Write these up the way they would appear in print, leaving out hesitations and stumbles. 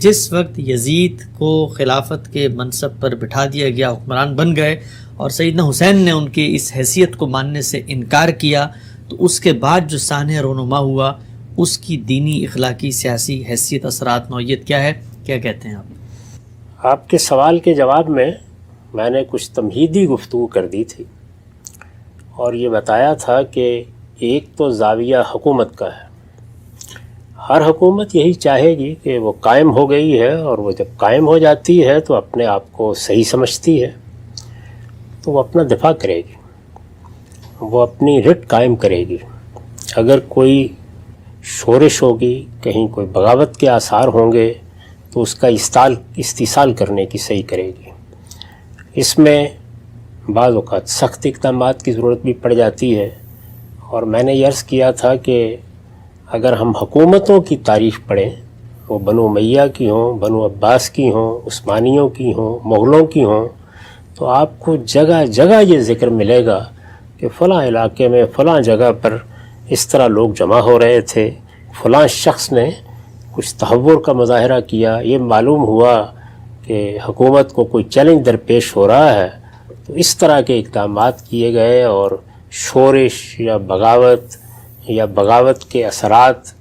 جس وقت یزید کو خلافت کے منصب پر بٹھا دیا گیا، حکمران بن گئے، اور سیدنا حسین نے ان کی اس حیثیت کو ماننے سے انکار کیا، تو اس کے بعد جو سانحہ رونما ہوا اس کی دینی، اخلاقی، سیاسی حیثیت، اثرات، نوعیت کیا ہے؟ کیا کہتے ہیں آپ؟ آپ کے سوال کے جواب میں نے کچھ تمہیدی گفتگو کر دی تھی، اور یہ بتایا تھا کہ ایک تو زاویہ حکومت کا ہے۔ ہر حکومت یہی چاہے گی کہ وہ قائم ہو گئی ہے، اور وہ جب قائم ہو جاتی ہے تو اپنے آپ کو صحیح سمجھتی ہے، تو وہ اپنا دفاع کرے گی، وہ اپنی رٹ قائم کرے گی۔ اگر کوئی شورش ہوگی، کہیں کوئی بغاوت کے آثار ہوں گے، تو اس کا استحصال کرنے کی صحیح کرے گی۔ اس میں بعض اوقات سخت اقدامات کی ضرورت بھی پڑ جاتی ہے، اور میں نے یہ عرض کیا تھا کہ اگر ہم حکومتوں کی تاریخ پڑھیں، وہ بنو امیہ کی ہوں، بنو عباس کی ہوں، عثمانیوں کی ہوں، مغلوں کی ہوں، تو آپ کو جگہ جگہ یہ ذکر ملے گا کہ فلاں علاقے میں فلاں جگہ پر اس طرح لوگ جمع ہو رہے تھے، فلاں شخص نے کچھ تحور کا مظاہرہ کیا، یہ معلوم ہوا کہ حکومت کو کوئی چیلنج درپیش ہو رہا ہے، تو اس طرح کے اقدامات کیے گئے، اور شورش یا بغاوت کے اثرات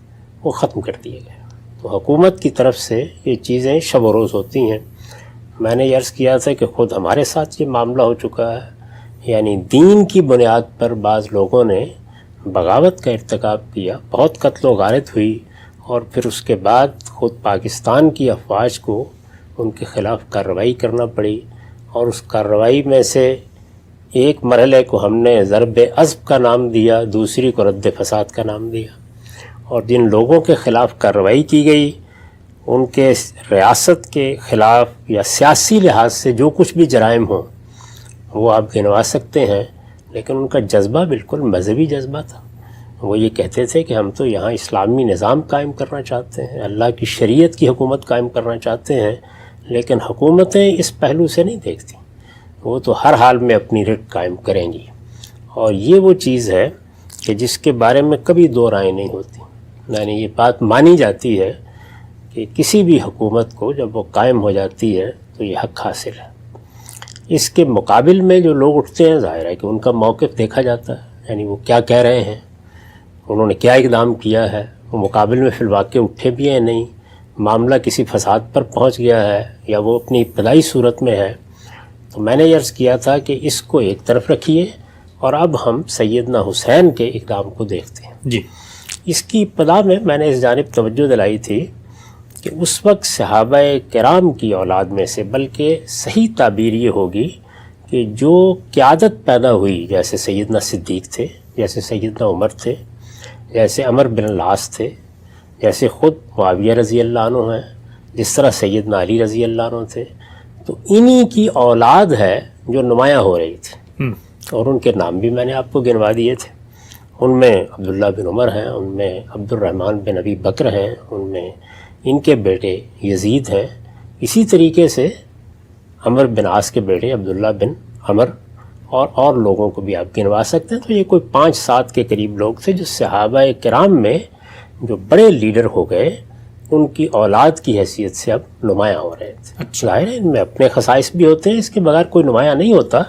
وہ ختم کر دیے گئے۔ تو حکومت کی طرف سے یہ چیزیں شب و روز ہوتی ہیں۔ میں نے یہ عرض کیا تھا کہ خود ہمارے ساتھ یہ معاملہ ہو چکا ہے، یعنی دین کی بنیاد پر بعض لوگوں نے بغاوت کا ارتکاب کیا، بہت قتل و غارت ہوئی، اور پھر اس کے بعد خود پاکستان کی افواج کو ان کے خلاف کارروائی کرنا پڑی، اور اس کارروائی میں سے ایک مرحلے کو ہم نے ضرب عضب کا نام دیا، دوسری کو رد فساد کا نام دیا، اور جن لوگوں کے خلاف کارروائی کی گئی ان کے ریاست کے خلاف یا سیاسی لحاظ سے جو کچھ بھی جرائم ہوں وہ آپ گنوا سکتے ہیں، لیکن ان کا جذبہ بالکل مذہبی جذبہ تھا۔ وہ یہ کہتے تھے کہ ہم تو یہاں اسلامی نظام قائم کرنا چاہتے ہیں، اللہ کی شریعت کی حکومت قائم کرنا چاہتے ہیں، لیکن حکومتیں اس پہلو سے نہیں دیکھتی، وہ تو ہر حال میں اپنی رٹ قائم کریں گی۔ اور یہ وہ چیز ہے کہ جس کے بارے میں کبھی دو رائے نہیں ہوتی، یعنی یہ بات مانی جاتی ہے کہ کسی بھی حکومت کو جب وہ قائم ہو جاتی ہے تو یہ حق حاصل ہے۔ اس کے مقابل میں جو لوگ اٹھتے ہیں، ظاہر ہے کہ ان کا موقف دیکھا جاتا ہے، یعنی وہ کیا کہہ رہے ہیں، انہوں نے کیا اقدام کیا ہے، وہ مقابل میں فی الواقع اٹھے بھی ہیں نہیں، معاملہ کسی فساد پر پہنچ گیا ہے یا وہ اپنی ابتدائی صورت میں ہے۔ تو میں نے یہ عرض کیا تھا کہ اس کو ایک طرف رکھیے، اور اب ہم سیدنا حسین کے اقدام کو دیکھتے ہیں۔ جی، اس کی ابتدا میں نے اس جانب توجہ دلائی تھی کہ اس وقت صحابہ کرام کی اولاد میں سے، بلکہ صحیح تعبیر یہ ہوگی کہ جو قیادت پیدا ہوئی، جیسے سیدنا صدیق تھے، جیسے سیدنا عمر تھے، جیسے عمر بن العاص تھے، جیسے خود معاویہ رضی اللہ عنہ ہیں، جس طرح سیدنا علی رضی اللہ عنہ تھے، تو انہی کی اولاد ہے جو نمایاں ہو رہی تھی، اور ان کے نام بھی میں نے آپ کو گنوا دیے تھے۔ ان میں عبداللہ بن عمر ہیں، ان میں عبد الرحمن بن ابی بکر ہیں، ان میں ان کے بیٹے یزید ہیں، اسی طریقے سے عمر بن عاص کے بیٹے عبداللہ بن عمر، اور لوگوں کو بھی آپ گنوا سکتے ہیں۔ تو یہ کوئی 5-7 کے قریب لوگ تھے جو صحابہ کرام میں جو بڑے لیڈر ہو گئے، ان کی اولاد کی حیثیت سے اب نمایاں ہو رہے تھے۔ ظاہر ہے ان میں اپنے خصائص بھی ہوتے ہیں، اس کے بغیر کوئی نمایاں نہیں ہوتا،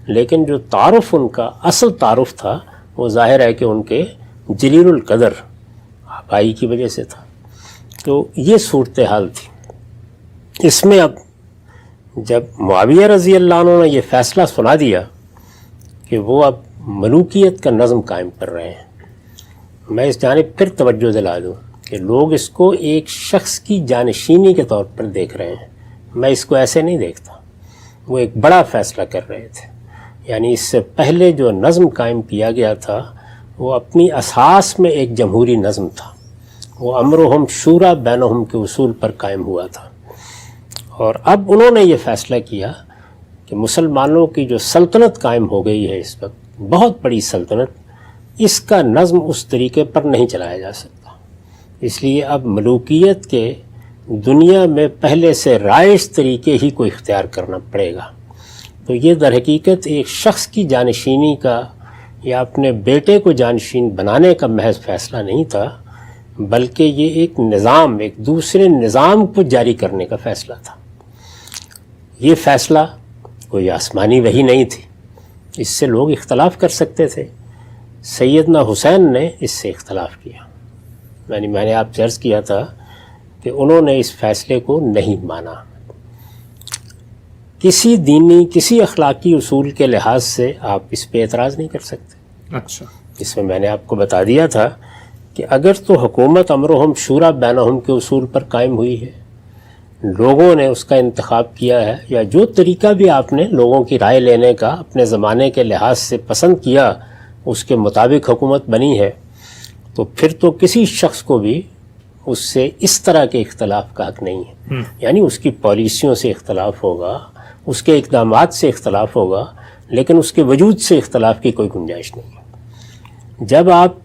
لیکن جو تعارف ان کا اصل تعارف تھا وہ ظاہر ہے کہ ان کے جلیل القدر آبائی کی وجہ سے تھا۔ تو یہ صورتحال تھی۔ اس میں اب جب معاویہ رضی اللہ عنہ نے یہ فیصلہ سنا دیا کہ وہ اب ملوکیت کا نظم قائم کر رہے ہیں، میں اس جانب پھر توجہ دلا دوں کہ لوگ اس کو ایک شخص کی جانشینی کے طور پر دیکھ رہے ہیں، میں اس کو ایسے نہیں دیکھتا۔ وہ ایک بڑا فیصلہ کر رہے تھے، یعنی اس سے پہلے جو نظم قائم کیا گیا تھا وہ اپنی اساس میں ایک جمہوری نظم تھا، وہ امرہم شورا بینہم کے اصول پر قائم ہوا تھا، اور اب انہوں نے یہ فیصلہ کیا کہ مسلمانوں کی جو سلطنت قائم ہو گئی ہے اس وقت، بہت بڑی سلطنت، اس کا نظم اس طریقے پر نہیں چلایا جا سکتا، اس لیے اب ملوکیت کے دنیا میں پہلے سے رائج طریقے ہی کو اختیار کرنا پڑے گا۔ تو یہ در حقیقت ایک شخص کی جانشینی کا یا اپنے بیٹے کو جانشین بنانے کا محض فیصلہ نہیں تھا، بلکہ یہ ایک نظام، ایک دوسرے نظام کو جاری کرنے کا فیصلہ تھا۔ یہ فیصلہ کوئی آسمانی وحی نہیں تھی، اس سے لوگ اختلاف کر سکتے تھے۔ سیدنا حسین نے اس سے اختلاف کیا، میں نے آپ سے عرض کیا تھا کہ انہوں نے اس فیصلے کو نہیں مانا۔ کسی دینی، کسی اخلاقی اصول کے لحاظ سے آپ اس پہ اعتراض نہیں کر سکتے۔ اچھا، اس میں نے آپ کو بتا دیا تھا کہ اگر تو حکومت امرہم شورا بینہم کے اصول پر قائم ہوئی ہے، لوگوں نے اس کا انتخاب کیا ہے، یا جو طریقہ بھی آپ نے لوگوں کی رائے لینے کا اپنے زمانے کے لحاظ سے پسند کیا، اس کے مطابق حکومت بنی ہے، تو پھر تو کسی شخص کو بھی اس سے اس طرح کے اختلاف کا حق نہیں ہے۔ یعنی اس کی پالیسیوں سے اختلاف ہوگا، اس کے اقدامات سے اختلاف ہوگا، لیکن اس کے وجود سے اختلاف کی کوئی گنجائش نہیں ہے۔ جب آپ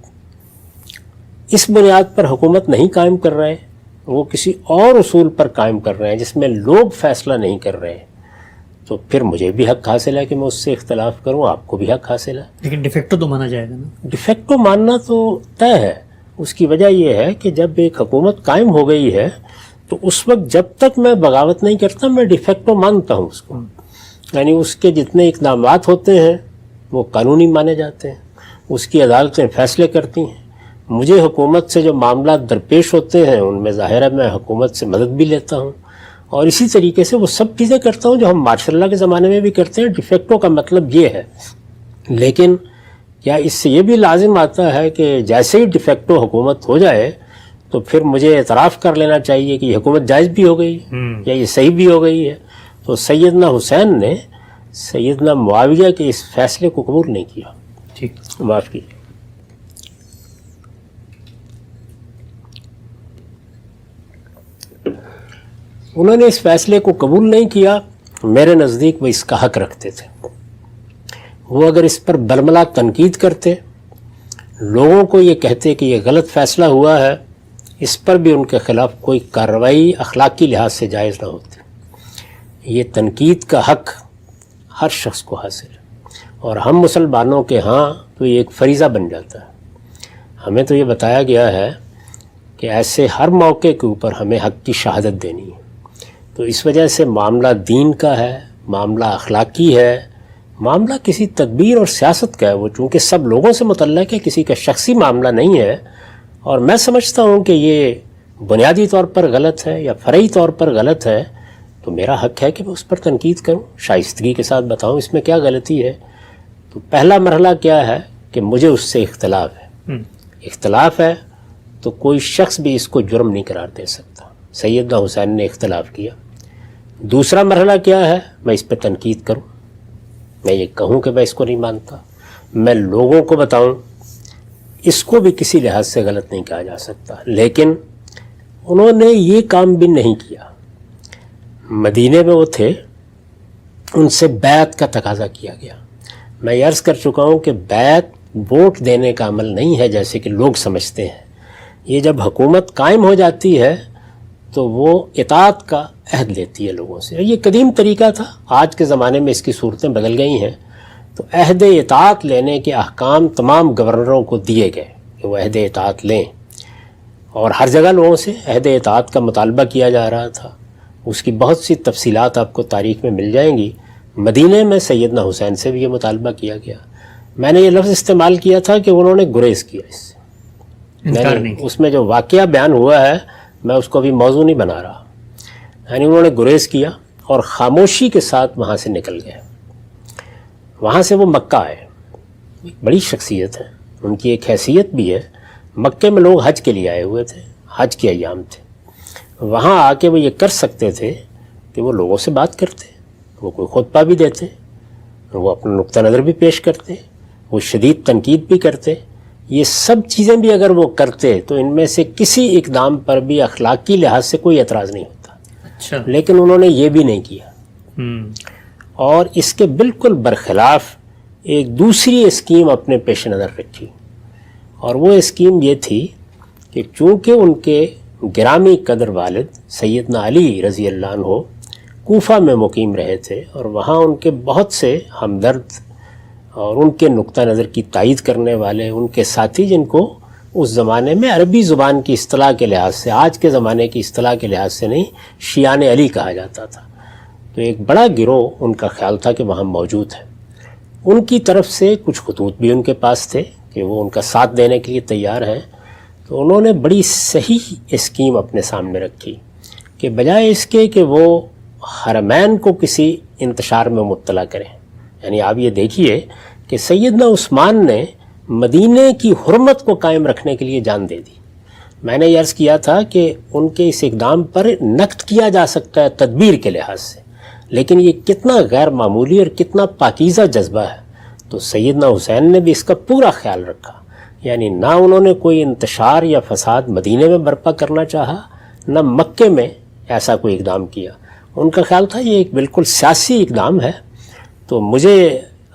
اس بنیاد پر حکومت نہیں قائم کر رہے، وہ کسی اور اصول پر قائم کر رہے ہیں جس میں لوگ فیصلہ نہیں کر رہے، تو پھر مجھے بھی حق حاصل ہے کہ میں اس سے اختلاف کروں، آپ کو بھی حق حاصل ہے۔ لیکن ڈیفیکٹو تو مانا جائے گا نا؟ ڈیفیکٹو ماننا تو طے ہے۔ اس کی وجہ یہ ہے کہ جب ایک حکومت قائم ہو گئی ہے تو اس وقت جب تک میں بغاوت نہیں کرتا، میں ڈیفیکٹو مانتا ہوں اس کو۔ یعنی اس کے جتنے اقدامات ہوتے ہیں وہ قانونی مانے جاتے ہیں، اس کی عدالتیں فیصلے کرتی ہیں۔ مجھے حکومت سے جو معاملات درپیش ہوتے ہیں ان میں ظاہر ہے میں حکومت سے مدد بھی لیتا ہوں، اور اسی طریقے سے وہ سب چیزیں کرتا ہوں جو ہم مارشل لا کے زمانے میں بھی کرتے ہیں۔ ڈیفیکٹو کا مطلب یہ ہے۔ لیکن کیا اس سے یہ بھی لازم آتا ہے کہ جیسے ہی ڈیفیکٹو حکومت ہو جائے تو پھر مجھے اعتراف کر لینا چاہیے کہ یہ حکومت جائز بھی ہو گئی یا یہ صحیح بھی ہو گئی ہے؟ تو سیدنا حسین نے سیدنا معاویہ کے اس فیصلے کو قبول نہیں کیا۔ ٹھیک، معاف کیجیے۔ انہوں نے اس فیصلے کو قبول نہیں کیا۔ میرے نزدیک وہ اس کا حق رکھتے تھے۔ وہ اگر اس پر برملا تنقید کرتے، لوگوں کو یہ کہتے کہ یہ غلط فیصلہ ہوا ہے، اس پر بھی ان کے خلاف کوئی کارروائی اخلاقی لحاظ سے جائز نہ ہوتی۔ یہ تنقید کا حق ہر شخص کو حاصل ہے، اور ہم مسلمانوں کے ہاں تو یہ ایک فریضہ بن جاتا ہے۔ ہمیں تو یہ بتایا گیا ہے کہ ایسے ہر موقع کے اوپر ہمیں حق کی شہادت دینی ہے۔ تو اس وجہ سے معاملہ دین کا ہے، معاملہ اخلاقی ہے، معاملہ کسی تدبیر اور سیاست کا ہے۔ وہ چونکہ سب لوگوں سے متعلق ہے، کسی کا شخصی معاملہ نہیں ہے، اور میں سمجھتا ہوں کہ یہ بنیادی طور پر غلط ہے یا فرعی طور پر غلط ہے، تو میرا حق ہے کہ میں اس پر تنقید کروں، شائستگی کے ساتھ بتاؤں اس میں کیا غلطی ہے۔ تو پہلا مرحلہ کیا ہے کہ مجھے اس سے اختلاف ہے۔ اختلاف ہے تو کوئی شخص بھی اس کو جرم نہیں قرار دے سکتا۔ سیدنا حسین نے اختلاف کیا۔ دوسرا مرحلہ کیا ہے؟ میں اس پہ تنقید کروں، میں یہ کہوں کہ میں اس کو نہیں مانتا، میں لوگوں کو بتاؤں، اس کو بھی کسی لحاظ سے غلط نہیں کہا جا سکتا۔ لیکن انہوں نے یہ کام بھی نہیں کیا۔ مدینے میں وہ تھے، ان سے بیعت کا تقاضا کیا گیا۔ میں یہ عرض کر چکا ہوں کہ بیعت ووٹ دینے کا عمل نہیں ہے جیسے کہ لوگ سمجھتے ہیں۔ یہ جب حکومت قائم ہو جاتی ہے تو وہ اطاعت کا عہد لیتی ہے لوگوں سے۔ یہ قدیم طریقہ تھا، آج کے زمانے میں اس کی صورتیں بدل گئی ہیں۔ تو عہد اطاعت لینے کے احکام تمام گورنروں کو دیے گئے کہ وہ عہد اطاعت لیں، اور ہر جگہ لوگوں سے عہد اطاعت کا مطالبہ کیا جا رہا تھا۔ اس کی بہت سی تفصیلات آپ کو تاریخ میں مل جائیں گی۔ مدینے میں سیدنا حسین سے بھی یہ مطالبہ کیا گیا۔ میں نے یہ لفظ استعمال کیا تھا کہ انہوں نے گریز کیا اس سے، انکار نہیں کیا۔ اس میں جو واقعہ بیان ہوا ہے میں اس کو ابھی موضوع نہیں بنا رہا۔ یعنی انہوں نے گریز کیا اور خاموشی کے ساتھ وہاں سے نکل گئے۔ وہاں سے وہ مکہ آئے، ایک بڑی شخصیت ہے، ان کی ایک حیثیت بھی ہے۔ مکے میں لوگ حج کے لیے آئے ہوئے تھے، حج کے ایام تھے، وہاں آ کے وہ یہ کر سکتے تھے کہ وہ لوگوں سے بات کرتے، وہ کوئی خطبہ بھی دیتے، وہ اپنا نقطہ نظر بھی پیش کرتے، وہ شدید تنقید بھی کرتے۔ یہ سب چیزیں بھی اگر وہ کرتے تو ان میں سے کسی اقدام پر بھی اخلاقی لحاظ سے کوئی اعتراض نہیں ہوتا۔ اچھا، لیکن انہوں نے یہ بھی نہیں کیا، اور اس کے بالکل برخلاف ایک دوسری اسکیم اپنے پیش نظر رکھی، اور وہ اسکیم یہ تھی کہ چونکہ ان کے گرامی قدر والد سیدنا علی رضی اللہ عنہ کوفہ میں مقیم رہے تھے، اور وہاں ان کے بہت سے ہمدرد اور ان کے نقطہ نظر کی تائید کرنے والے ان کے ساتھی، جن کو اس زمانے میں عربی زبان کی اصطلاح کے لحاظ سے، آج کے زمانے کی اصطلاح کے لحاظ سے نہیں، شیعان علی کہا جاتا تھا. تو ایک بڑا گروہ ان کا خیال تھا کہ وہاں موجود ہے. ان کی طرف سے کچھ خطوط بھی ان کے پاس تھے کہ وہ ان کا ساتھ دینے کے لیے تیار ہیں. تو انہوں نے بڑی صحیح اسکیم اپنے سامنے رکھی کہ بجائے اس کے کہ وہ حرمین کو کسی انتشار میں مبتلا کریں، یعنی آپ یہ دیکھیے کہ سیدنا عثمان نے مدینے کی حرمت کو قائم رکھنے کے لیے جان دے دی. میں نے یہ عرض کیا تھا کہ ان کے اس اقدام پر نقد کیا جا سکتا ہے تدبیر کے لحاظ سے، لیکن یہ کتنا غیر معمولی اور کتنا پاکیزہ جذبہ ہے. تو سیدنا حسین نے بھی اس کا پورا خیال رکھا، یعنی نہ انہوں نے کوئی انتشار یا فساد مدینے میں برپا کرنا چاہا، نہ مکے میں ایسا کوئی اقدام کیا. ان کا خیال تھا یہ ایک بالکل سیاسی اقدام ہے، تو مجھے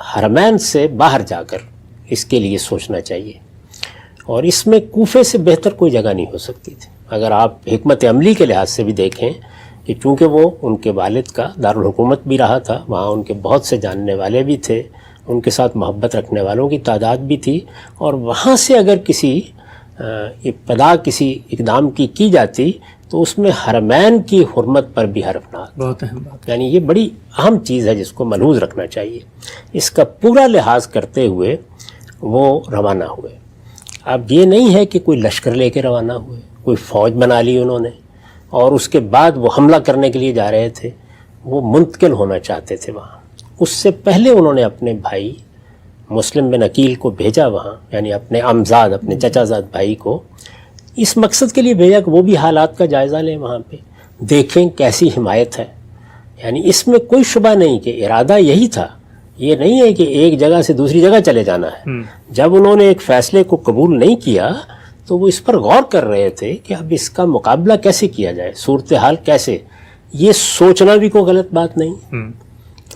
حرمین سے باہر جا کر اس کے لیے سوچنا چاہیے. اور اس میں کوفے سے بہتر کوئی جگہ نہیں ہو سکتی تھی. اگر آپ حکمت عملی کے لحاظ سے بھی دیکھیں کہ چونکہ وہ ان کے والد کا دارالحکومت بھی رہا تھا، وہاں ان کے بہت سے جاننے والے بھی تھے، ان کے ساتھ محبت رکھنے والوں کی تعداد بھی تھی، اور وہاں سے اگر کسی ابتدا کسی اقدام کی جاتی تو اس میں حرمین کی حرمت پر بھی حرف نہ آتا. بہت اہم بات. یعنی یہ بڑی اہم چیز ہے جس کو ملحوظ رکھنا چاہیے. اس کا پورا لحاظ کرتے ہوئے وہ روانہ ہوئے. اب یہ نہیں ہے کہ کوئی لشکر لے کے روانہ ہوئے، کوئی فوج بنا لی انہوں نے اور اس کے بعد وہ حملہ کرنے کے لیے جا رہے تھے. وہ منتقل ہونا چاہتے تھے وہاں. اس سے پہلے انہوں نے اپنے بھائی مسلم بن عقیل کو بھیجا وہاں، یعنی اپنے عمزاد، اپنے چچا زاد بھائی کو اس مقصد کے لیے بھیجا کہ وہ بھی حالات کا جائزہ لیں، وہاں پہ دیکھیں کیسی حمایت ہے. یعنی اس میں کوئی شبہ نہیں کہ ارادہ یہی تھا. یہ نہیں ہے کہ ایک جگہ سے دوسری جگہ چلے جانا ہے. جب انہوں نے ایک فیصلے کو قبول نہیں کیا تو وہ اس پر غور کر رہے تھے کہ اب اس کا مقابلہ کیسے کیا جائے، صورتحال کیسے. یہ سوچنا بھی کوئی غلط بات نہیں.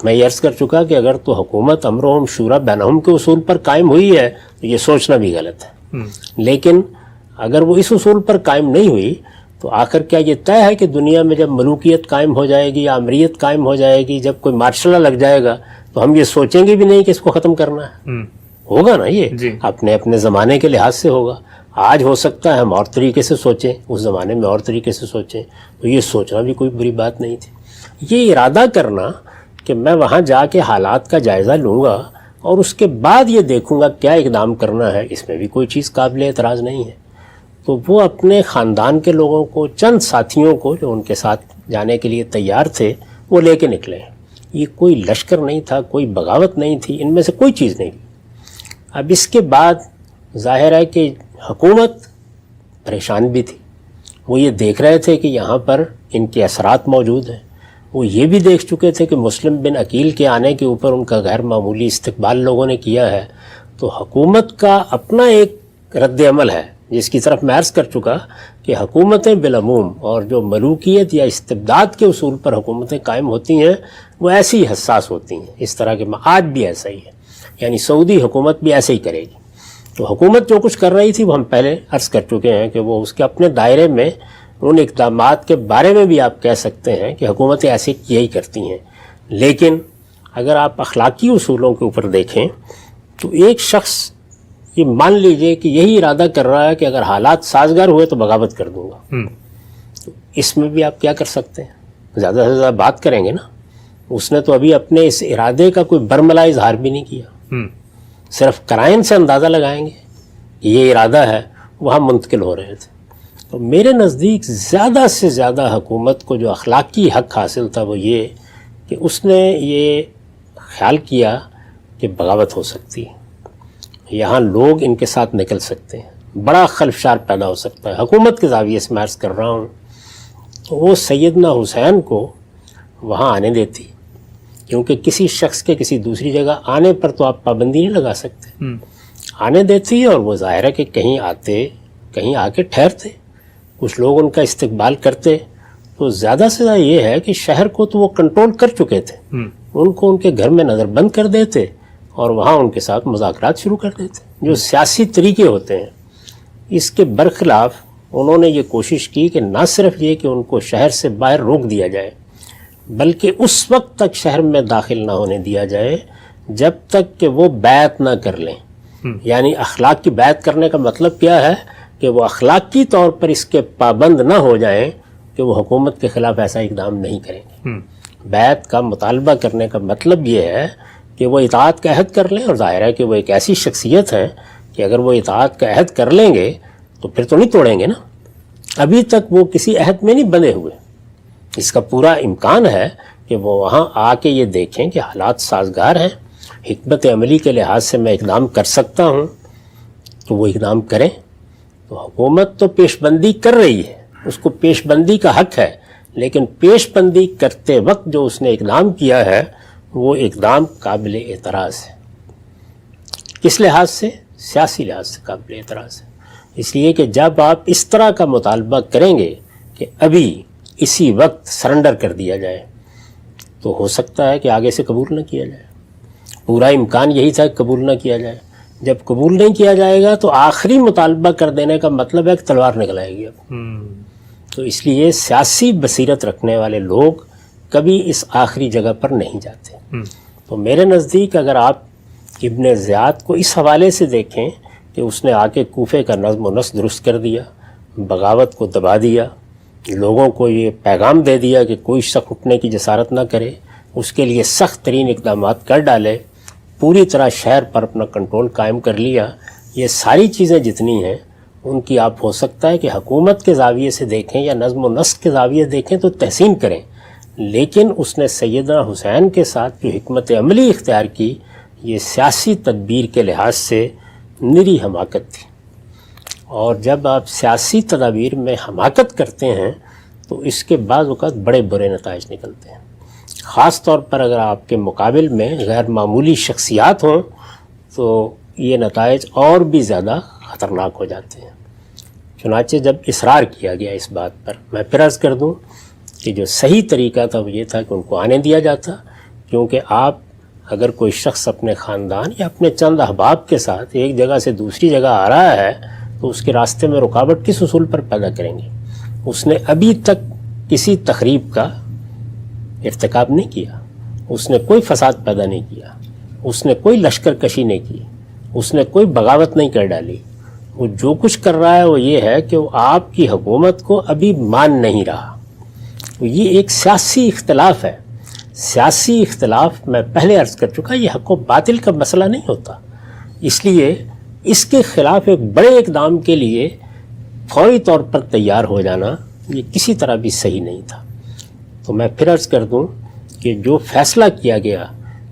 میں یہ عرض کر چکا کہ اگر تو حکومت امرہم شورا بینہم کے اصول پر قائم ہوئی ہے تو یہ سوچنا بھی غلط ہے. لیکن اگر وہ اس اصول پر قائم نہیں ہوئی تو آخر کیا یہ طے ہے کہ دنیا میں جب ملوکیت قائم ہو جائے گی یا امریت قائم ہو جائے گی، جب کوئی مارشل لا لگ جائے گا تو ہم یہ سوچیں گے بھی نہیں کہ اس کو ختم کرنا ہے؟ ہوگا نا. یہ اپنے اپنے زمانے کے لحاظ سے ہوگا. آج ہو سکتا ہے ہم اور طریقے سے سوچیں، اس زمانے میں اور طریقے سے سوچیں، تو یہ سوچنا بھی کوئی بری بات نہیں تھی. یہ ارادہ کرنا کہ میں وہاں جا کے حالات کا جائزہ لوں گا اور اس کے بعد یہ دیکھوں گا کیا اقدام کرنا ہے، اس میں بھی کوئی چیز قابل اعتراض نہیں ہے. تو وہ اپنے خاندان کے لوگوں کو، چند ساتھیوں کو جو ان کے ساتھ جانے کے لیے تیار تھے، وہ لے کے نکلے. یہ کوئی لشکر نہیں تھا، کوئی بغاوت نہیں تھی، ان میں سے کوئی چیز نہیں. اب اس کے بعد ظاہر ہے کہ حکومت پریشان بھی تھی. وہ یہ دیکھ رہے تھے کہ یہاں پر ان کے اثرات موجود ہیں. وہ یہ بھی دیکھ چکے تھے کہ مسلم بن عقیل کے آنے کے اوپر ان کا غیر معمولی استقبال لوگوں نے کیا ہے. تو حکومت کا اپنا ایک رد عمل ہے جس کی طرف میں عرض کر چکا کہ حکومتیں بالعموم اور جو ملوکیت یا استبداد کے اصول پر حکومتیں قائم ہوتی ہیں وہ ایسی حساس ہوتی ہیں. اس طرح کے آج بھی ایسا ہی ہے، یعنی سعودی حکومت بھی ایسے ہی کرے گی. تو حکومت جو کچھ کر رہی تھی وہ ہم پہلے عرض کر چکے ہیں کہ وہ اس کے اپنے دائرے میں ان اقدامات کے بارے میں بھی آپ کہہ سکتے ہیں کہ حکومتیں ایسے یہی کرتی ہیں. لیکن اگر آپ اخلاقی اصولوں کے اوپر دیکھیں تو ایک شخص یہ مان لیجئے کہ یہی ارادہ کر رہا ہے کہ اگر حالات سازگار ہوئے تو بغاوت کر دوں گا، تو اس میں بھی آپ کیا کر سکتے ہیں؟ زیادہ سے زیادہ بات کریں گے نا. اس نے تو ابھی اپنے اس ارادے کا کوئی برملا اظہار بھی نہیں کیا. صرف قرائن سے اندازہ لگائیں گے کہ یہ ارادہ ہے. وہاں منتقل ہو رہے تھے. تو میرے نزدیک زیادہ سے زیادہ حکومت کو جو اخلاقی حق حاصل تھا وہ یہ کہ اس نے یہ خیال کیا کہ بغاوت ہو سکتی ہے، یہاں لوگ ان کے ساتھ نکل سکتے ہیں، بڑا خلفشار پیدا ہو سکتا ہے. حکومت کے زاویے سے میں عرض کر رہا ہوں. تو وہ سیدنا حسین کو وہاں آنے دیتی، کیونکہ کسی شخص کے کسی دوسری جگہ آنے پر تو آپ پابندی نہیں لگا سکتے. آنے دیتی اور وہ ظاہر ہے کہ کہیں آتے، کہیں آ کے ٹھہرتے، کچھ لوگ ان کا استقبال کرتے. تو زیادہ سے زیادہ یہ ہے کہ شہر کو تو وہ کنٹرول کر چکے تھے، ان کو ان کے گھر میں نظر بند کر دیتے اور وہاں ان کے ساتھ مذاکرات شروع کر دیتے جو سیاسی طریقے ہوتے ہیں. اس کے برخلاف انہوں نے یہ کوشش کی کہ نہ صرف یہ کہ ان کو شہر سے باہر روک دیا جائے، بلکہ اس وقت تک شہر میں داخل نہ ہونے دیا جائے جب تک کہ وہ بیعت نہ کر لیں. یعنی اخلاق کی بیعت کرنے کا مطلب کیا ہے کہ وہ اخلاقی طور پر اس کے پابند نہ ہو جائیں کہ وہ حکومت کے خلاف ایسا اقدام نہیں کریں گے۔ بیعت کا مطالبہ کرنے کا مطلب یہ ہے کہ وہ اطاعت کا عہد کر لیں، اور ظاہر ہے کہ وہ ایک ایسی شخصیت ہے کہ اگر وہ اطاعت کا عہد کر لیں گے تو پھر تو نہیں توڑیں گے نا۔ ابھی تک وہ کسی عہد میں نہیں بندھے ہوئے، اس کا پورا امکان ہے کہ وہ وہاں آ کے یہ دیکھیں کہ حالات سازگار ہیں، حکمت عملی کے لحاظ سے میں اقدام کر سکتا ہوں تو وہ اقدام کریں۔ تو حکومت تو پیش بندی کر رہی ہے، اس کو پیش بندی کا حق ہے، لیکن پیش بندی کرتے وقت جو اس نے اقدام کیا ہے وہ اقدام قابل اعتراض ہے۔ کس لحاظ سے؟ سیاسی لحاظ سے قابل اعتراض ہے، اس لیے کہ جب آپ اس طرح کا مطالبہ کریں گے کہ ابھی اسی وقت سرنڈر کر دیا جائے تو ہو سکتا ہے کہ آگے سے قبول نہ کیا جائے۔ پورا امکان یہی تھا کہ قبول نہ کیا جائے۔ جب قبول نہیں کیا جائے گا تو آخری مطالبہ کر دینے کا مطلب ہے کہ تلوار نکل آئے گی اب۔ تو اس لیے سیاسی بصیرت رکھنے والے لوگ کبھی اس آخری جگہ پر نہیں جاتے۔ تو میرے نزدیک اگر آپ ابن زیاد کو اس حوالے سے دیکھیں کہ اس نے آ کے کوفے کا نظم و نسق درست کر دیا، بغاوت کو دبا دیا، لوگوں کو یہ پیغام دے دیا کہ کوئی شخص اٹھنے کی جسارت نہ کرے، اس کے لیے سخت ترین اقدامات کر ڈالے، پوری طرح شہر پر اپنا کنٹرول قائم کر لیا، یہ ساری چیزیں جتنی ہیں ان کی آپ ہو سکتا ہے کہ حکومت کے زاویے سے دیکھیں یا نظم و نسق کے زاویے سے دیکھیں تو تحسین کریں، لیکن اس نے سیدنا حسین کے ساتھ جو حکمت عملی اختیار کی یہ سیاسی تدبیر کے لحاظ سے نری حماقت تھی۔ اور جب آپ سیاسی تدابیر میں حماقت کرتے ہیں تو اس کے بعض اوقات بڑے برے نتائج نکلتے ہیں، خاص طور پر اگر آپ کے مقابل میں غیر معمولی شخصیات ہوں تو یہ نتائج اور بھی زیادہ خطرناک ہو جاتے ہیں۔ چنانچہ جب اصرار کیا گیا اس بات پر، میں پھر عرض کر دوں کہ جو صحیح طریقہ تھا وہ یہ تھا کہ ان کو آنے دیا جاتا، کیونکہ آپ اگر کوئی شخص اپنے خاندان یا اپنے چند احباب کے ساتھ ایک جگہ سے دوسری جگہ آ رہا ہے تو اس کے راستے میں رکاوٹ کس اصول پر پیدا کریں گے؟ اس نے ابھی تک کسی تخریب کا ارتکاب نہیں کیا، اس نے کوئی فساد پیدا نہیں کیا، اس نے کوئی لشکر کشی نہیں کی، اس نے کوئی بغاوت نہیں کر ڈالی۔ وہ جو کچھ کر رہا ہے وہ یہ ہے کہ وہ آپ کی حکومت کو ابھی مان نہیں رہا۔ یہ ایک سیاسی اختلاف ہے۔ سیاسی اختلاف میں پہلے عرض کر چکا یہ حق و باطل کا مسئلہ نہیں ہوتا، اس لیے اس کے خلاف ایک بڑے اقدام کے لیے فوری طور پر تیار ہو جانا یہ کسی طرح بھی صحیح نہیں تھا۔ تو میں پھر عرض کر دوں کہ جو فیصلہ کیا گیا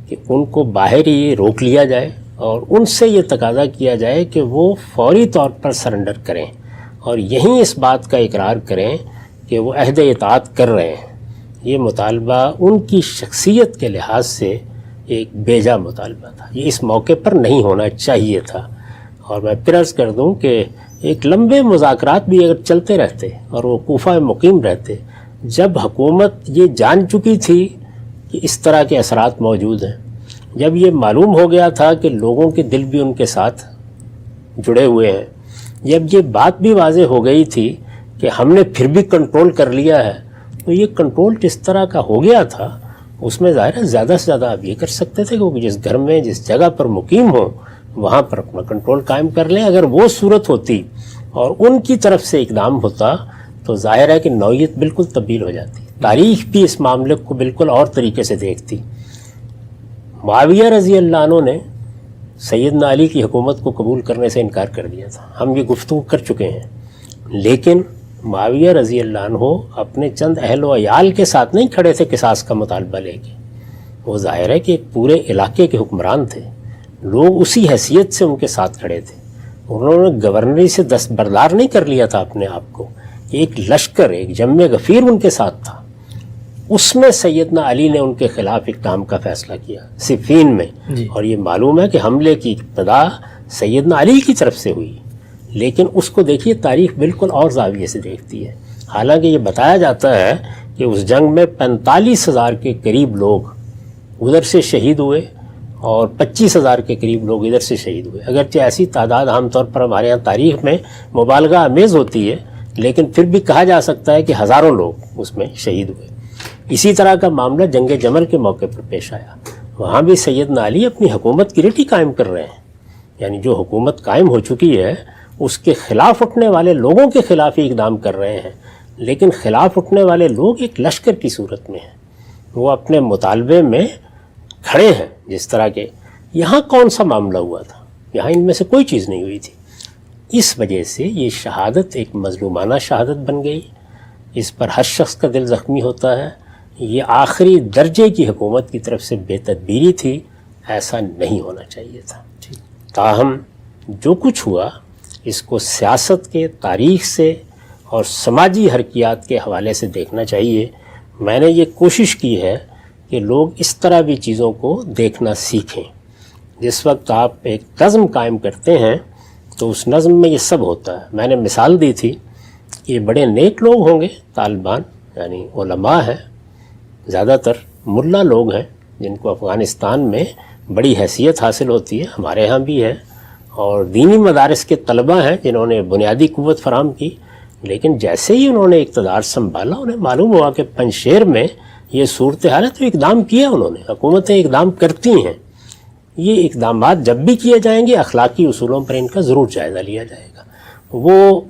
کہ ان کو باہر ہی روک لیا جائے اور ان سے یہ تقاضا کیا جائے کہ وہ فوری طور پر سرنڈر کریں اور یہیں اس بات کا اقرار کریں کہ وہ عہد اطاعت کر رہے ہیں، یہ مطالبہ ان کی شخصیت کے لحاظ سے ایک بیجا مطالبہ تھا، یہ اس موقع پر نہیں ہونا چاہیے تھا۔ اور میں پھر عرض کر دوں کہ ایک لمبے مذاکرات بھی اگر چلتے رہتے اور وہ کوفہ میں مقیم رہتے، جب حکومت یہ جان چکی تھی کہ اس طرح کے اثرات موجود ہیں، جب یہ معلوم ہو گیا تھا کہ لوگوں کے دل بھی ان کے ساتھ جڑے ہوئے ہیں، جب یہ بات بھی واضح ہو گئی تھی کہ ہم نے پھر بھی کنٹرول کر لیا ہے، تو یہ کنٹرول جس طرح کا ہو گیا تھا اس میں ظاہر ہے زیادہ سے زیادہ آپ یہ کر سکتے تھے کہ جس گھر میں جس جگہ پر مقیم ہوں وہاں پر اپنا کنٹرول قائم کر لیں۔ اگر وہ صورت ہوتی اور ان کی طرف سے اقدام ہوتا تو ظاہر ہے کہ نوعیت بالکل تبدیل ہو جاتی، تاریخ بھی اس معاملے کو بالکل اور طریقے سے دیکھتی۔ معاویہ رضی اللہ عنہ نے سیدنا علی کی حکومت کو قبول کرنے سے انکار کر دیا تھا، ہم یہ گفتگو کر چکے ہیں، لیکن معاویہ رضی اللہ عنہ اپنے چند اہل و عیال کے ساتھ نہیں کھڑے تھے قصاص کا مطالبہ لے کے، وہ ظاہر ہے کہ ایک پورے علاقے کے حکمران تھے، لوگ اسی حیثیت سے ان کے ساتھ کھڑے تھے، انہوں نے گورنری سے دستبردار نہیں کر لیا تھا اپنے آپ کو، ایک لشکر، ایک جم غفیر ان کے ساتھ تھا، اس میں سیدنا علی نے ان کے خلاف اقدام کا فیصلہ کیا صفین میں، اور یہ معلوم ہے کہ حملے کی ابتدا سیدنا علی کی طرف سے ہوئی، لیکن اس کو دیکھیے تاریخ بالکل اور زاویے سے دیکھتی ہے۔ حالانکہ یہ بتایا جاتا ہے کہ اس جنگ میں 45,000 کے قریب لوگ ادھر سے شہید ہوئے اور 25,000 کے قریب لوگ ادھر سے شہید ہوئے، اگرچہ ایسی تعداد عام طور پر ہمارے ہاں تاریخ میں مبالغہ آمیز ہوتی ہے، لیکن پھر بھی کہا جا سکتا ہے کہ ہزاروں لوگ اس میں شہید ہوئے۔ اسی طرح کا معاملہ جنگ جمل کے موقع پر پیش آیا، وہاں بھی سیدنا علی اپنی حکومت کی ریٹی قائم کر رہے ہیں، یعنی جو حکومت قائم ہو چکی ہے اس کے خلاف اٹھنے والے لوگوں کے خلاف ہی اقدام کر رہے ہیں، لیکن خلاف اٹھنے والے لوگ ایک لشکر کی صورت میں ہیں، وہ اپنے مطالبے میں کھڑے ہیں جس طرح کے۔ یہاں کون سا معاملہ ہوا تھا؟ یہاں ان میں سے کوئی چیز نہیں ہوئی تھی۔ اس وجہ سے یہ شہادت ایک مظلومانہ شہادت بن گئی، اس پر ہر شخص کا دل زخمی ہوتا ہے۔ یہ آخری درجے کی حکومت کی طرف سے بے تدبیری تھی، ایسا نہیں ہونا چاہیے تھا۔ تاہم جو کچھ ہوا اس کو سیاست کے، تاریخ سے اور سماجی حرکیات کے حوالے سے دیکھنا چاہیے۔ میں نے یہ کوشش کی ہے کہ لوگ اس طرح بھی چیزوں کو دیکھنا سیکھیں۔ جس وقت آپ ایک نظم قائم کرتے ہیں تو اس نظم میں یہ سب ہوتا ہے۔ میں نے مثال دی تھی، یہ بڑے نیک لوگ ہوں گے طالبان، یعنی علماء ہیں، زیادہ تر ملا لوگ ہیں جن کو افغانستان میں بڑی حیثیت حاصل ہوتی ہے، ہمارے ہاں بھی ہے، اور دینی مدارس کے طلباء ہیں جنہوں نے بنیادی قوت فراہم کی۔ لیکن جیسے ہی انہوں نے اقتدار سنبھالا، انہیں معلوم ہوا کہ پنجشیر میں یہ صورتحال ہے، تو اقدام کیا انہوں نے۔ حکومتیں اقدام کرتی ہیں، یہ اقدامات جب بھی کیے جائیں گے اخلاقی اصولوں پر ان کا ضرور جائزہ لیا جائے گا۔ وہ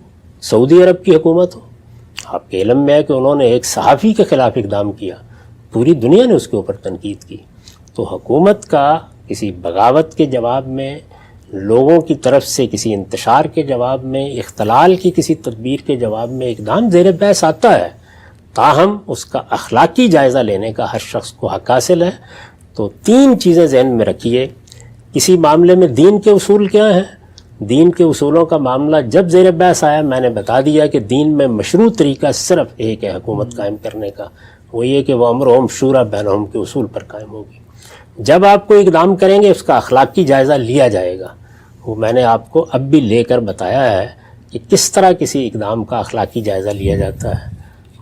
سعودی عرب کی حکومت ہو، آپ کے علم میں ہے کہ انہوں نے ایک صحافی کے خلاف اقدام کیا، پوری دنیا نے اس کے اوپر تنقید کی۔ تو حکومت کا کسی بغاوت کے جواب میں، لوگوں کی طرف سے کسی انتشار کے جواب میں، اختلال کی کسی تدبیر کے جواب میں اقدام زیر بحث آتا ہے، تاہم اس کا اخلاقی جائزہ لینے کا ہر شخص کو حق حاصل ہے۔ تو تین چیزیں ذہن میں رکھیے۔ کسی معاملے میں دین کے اصول کیا ہیں؟ دین کے اصولوں کا معاملہ جب زیر بحث آیا، میں نے بتا دیا کہ دین میں مشروع طریقہ صرف ایک ہے حکومت قائم کرنے کا، وہ یہ کہ وہ امرہم شورا بینہم کے اصول پر قائم ہوگی۔ جب آپ کو اقدام کریں گے اس کا اخلاقی جائزہ لیا جائے گا۔ وہ میں نے آپ کو اب بھی لے کر بتایا ہے کہ کس طرح کسی اقدام کا اخلاقی جائزہ لیا جاتا ہے۔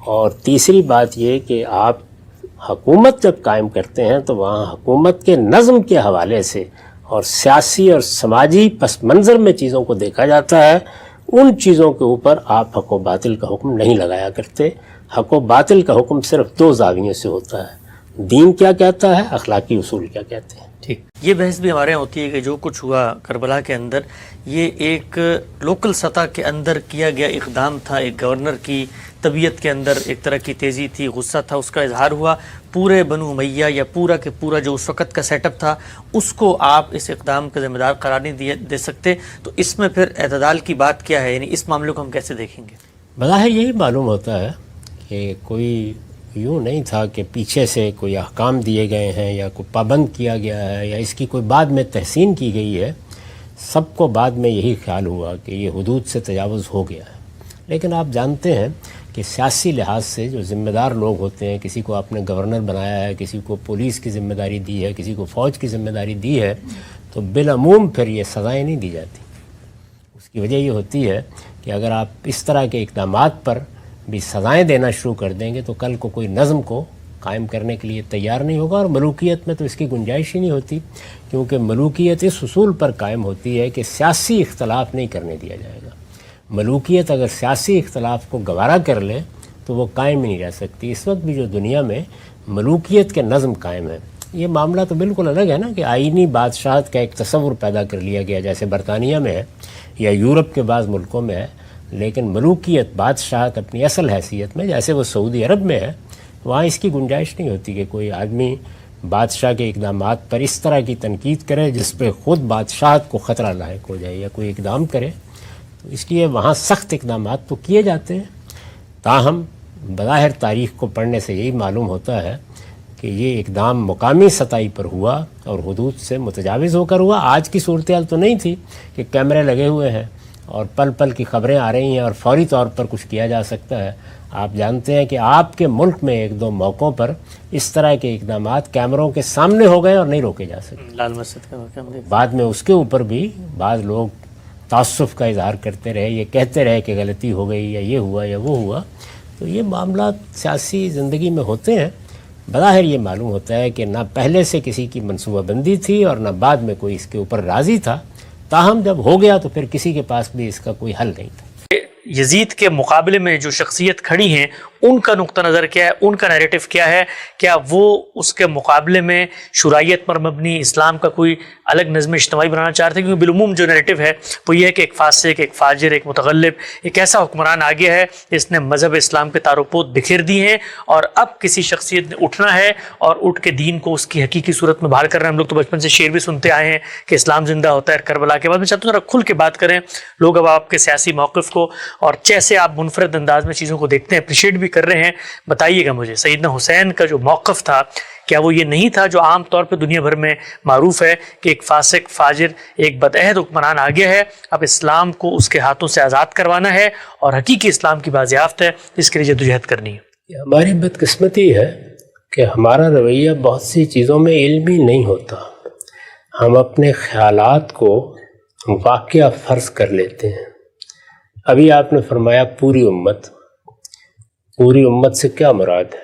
اور تیسری بات یہ کہ آپ حکومت جب قائم کرتے ہیں تو وہاں حکومت کے نظم کے حوالے سے اور سیاسی اور سماجی پس منظر میں چیزوں کو دیکھا جاتا ہے۔ ان چیزوں کے اوپر آپ حق و باطل کا حکم نہیں لگایا کرتے۔ حق و باطل کا حکم صرف دو زاویوں سے ہوتا ہے، دین کیا کہتا ہے، اخلاقی اصول کیا کہتے ہیں۔ ٹھیک، یہ بحث بھی ہمارے یہاں ہوتی ہے کہ جو کچھ ہوا کربلا کے اندر، یہ ایک لوکل سطح کے اندر کیا گیا اقدام تھا، ایک گورنر کی طبیعت کے اندر ایک طرح کی تیزی تھی، غصہ تھا، اس کا اظہار ہوا۔ پورے بنو امیہ یا پورا کے پورا جو اس وقت کا سیٹ اپ تھا، اس کو آپ اس اقدام کا ذمہ دار قرار نہیں دے سکتے۔ تو اس میں پھر اعتدال کی بات کیا ہے؟ یعنی اس معاملے کو ہم کیسے دیکھیں گے؟ بظاہر یہی معلوم ہوتا ہے کہ کوئی یوں نہیں تھا کہ پیچھے سے کوئی احکام دیے گئے ہیں یا کوئی پابند کیا گیا ہے یا اس کی کوئی بعد میں تحسین کی گئی ہے۔ سب کو بعد میں یہی خیال ہوا کہ یہ حدود سے تجاوز ہو گیا ہے۔ لیکن آپ جانتے ہیں کہ سیاسی لحاظ سے جو ذمہ دار لوگ ہوتے ہیں، کسی کو آپ نے گورنر بنایا ہے، کسی کو پولیس کی ذمہ داری دی ہے، کسی کو فوج کی ذمہ داری دی ہے، تو بالعموم پھر یہ سزائیں نہیں دی جاتی۔ اس کی وجہ یہ ہوتی ہے کہ اگر آپ اس طرح کے اقدامات پر بھی سزائیں دینا شروع کر دیں گے تو کل کو کوئی نظم کو قائم کرنے کے لیے تیار نہیں ہوگا، اور ملوکیت میں تو اس کی گنجائش ہی نہیں ہوتی، کیونکہ ملوکیت اس اصول پر قائم ہوتی ہے کہ سیاسی اختلاف نہیں کرنے دیا جائے گا۔ ملوکیت اگر سیاسی اختلاف کو گوارا کر لے تو وہ قائم ہی نہیں رہ سکتی۔ اس وقت بھی جو دنیا میں ملوکیت کے نظم قائم ہے، یہ معاملہ تو بالکل الگ ہے نا کہ آئینی بادشاہت کا ایک تصور پیدا کر لیا گیا، جیسے برطانیہ میں ہے یا یورپ کے بعض ملکوں میں ہے، لیکن ملوکیت، بادشاہت اپنی اصل حیثیت میں جیسے وہ سعودی عرب میں ہے، وہاں اس کی گنجائش نہیں ہوتی کہ کوئی آدمی بادشاہ کے اقدامات پر اس طرح کی تنقید کرے جس پہ خود بادشاہت کو خطرہ لاحق ہو جائے، یا کوئی اقدام کرے۔ تو اس لیے وہاں سخت اقدامات تو کیے جاتے ہیں، تاہم بظاہر تاریخ کو پڑھنے سے یہی معلوم ہوتا ہے کہ یہ اقدام مقامی سطح پر ہوا اور حدود سے متجاوز ہو کر ہوا۔ آج کی صورتحال تو نہیں تھی کہ کیمرے لگے ہوئے ہیں اور پل پل کی خبریں آ رہی ہیں اور فوری طور پر کچھ کیا جا سکتا ہے۔ آپ جانتے ہیں کہ آپ کے ملک میں ایک دو موقعوں پر اس طرح کے اقدامات کیمروں کے سامنے ہو گئے اور نہیں روکے جا سکتے۔ لال مسجد کا واقعہ ہم دیکھ، بعد میں اس کے اوپر بھی بعض لوگ تعصب کا اظہار کرتے رہے، یہ کہتے رہے کہ غلطی ہو گئی یا یہ ہوا یا وہ ہوا۔ تو یہ معاملات سیاسی زندگی میں ہوتے ہیں۔ بظاہر یہ معلوم ہوتا ہے کہ نہ پہلے سے کسی کی منصوبہ بندی تھی اور نہ بعد میں کوئی اس کے اوپر راضی تھا، تاہم جب ہو گیا تو پھر کسی کے پاس بھی اس کا کوئی حل نہیں تھا۔ یزید کے مقابلے میں جو شخصیت کھڑی ہیں ان کا نقطہ نظر کیا ہے، ان کا نیریٹو کیا ہے؟ کیا وہ اس کے مقابلے میں شرائعت پر مبنی اسلام کا کوئی الگ نظم اجتماعی بنانا چاہتے ہیں؟ کیونکہ بالعموم جو نیریٹو ہے وہ یہ ہے کہ ایک فاسق، ایک فاجر، ایک متغلب، ایک ایسا حکمران آ گیا ہے جس نے مذہب اسلام کے تار و پود بکھیر دی ہیں، اور اب کسی شخصیت نے اٹھنا ہے اور اٹھ کے دین کو اس کی حقیقی صورت میں بحال کرنا ہے۔ ہم لوگ تو بچپن سے شعر بھی سنتے آئے ہیں کہ اسلام زندہ ہوتا ہے کربلا کے بعد۔ میں چاہتا ہوں ذرا کھل کے بات کریں، لوگ اب آپ کے سیاسی موقف کو اور جیسے آپ منفرد انداز میں چیزوں کو دیکھتے ہیں اپریشیٹ بھی کر رہے ہیں، بتائیے گا مجھے سیدنا حسین کا جو موقف تھا کیا وہ یہ نہیں تھا جو عام طور پہ دنیا بھر میں معروف ہے کہ ایک فاسق، فاجر، ایک بدعہد حکمران آ گیا ہے، اب اسلام کو اس کے ہاتھوں سے آزاد کروانا ہے اور حقیقی اسلام کی بازیافت ہے، اس کے لیے جدوجہد کرنی ہے؟ ہماری بدقسمتی ہے کہ ہمارا رویہ بہت سی چیزوں میں علمی نہیں ہوتا، ہم اپنے خیالات کو واقعہ فرض کر لیتے ہیں۔ ابھی آپ نے فرمایا پوری امت سے کیا مراد ہے؟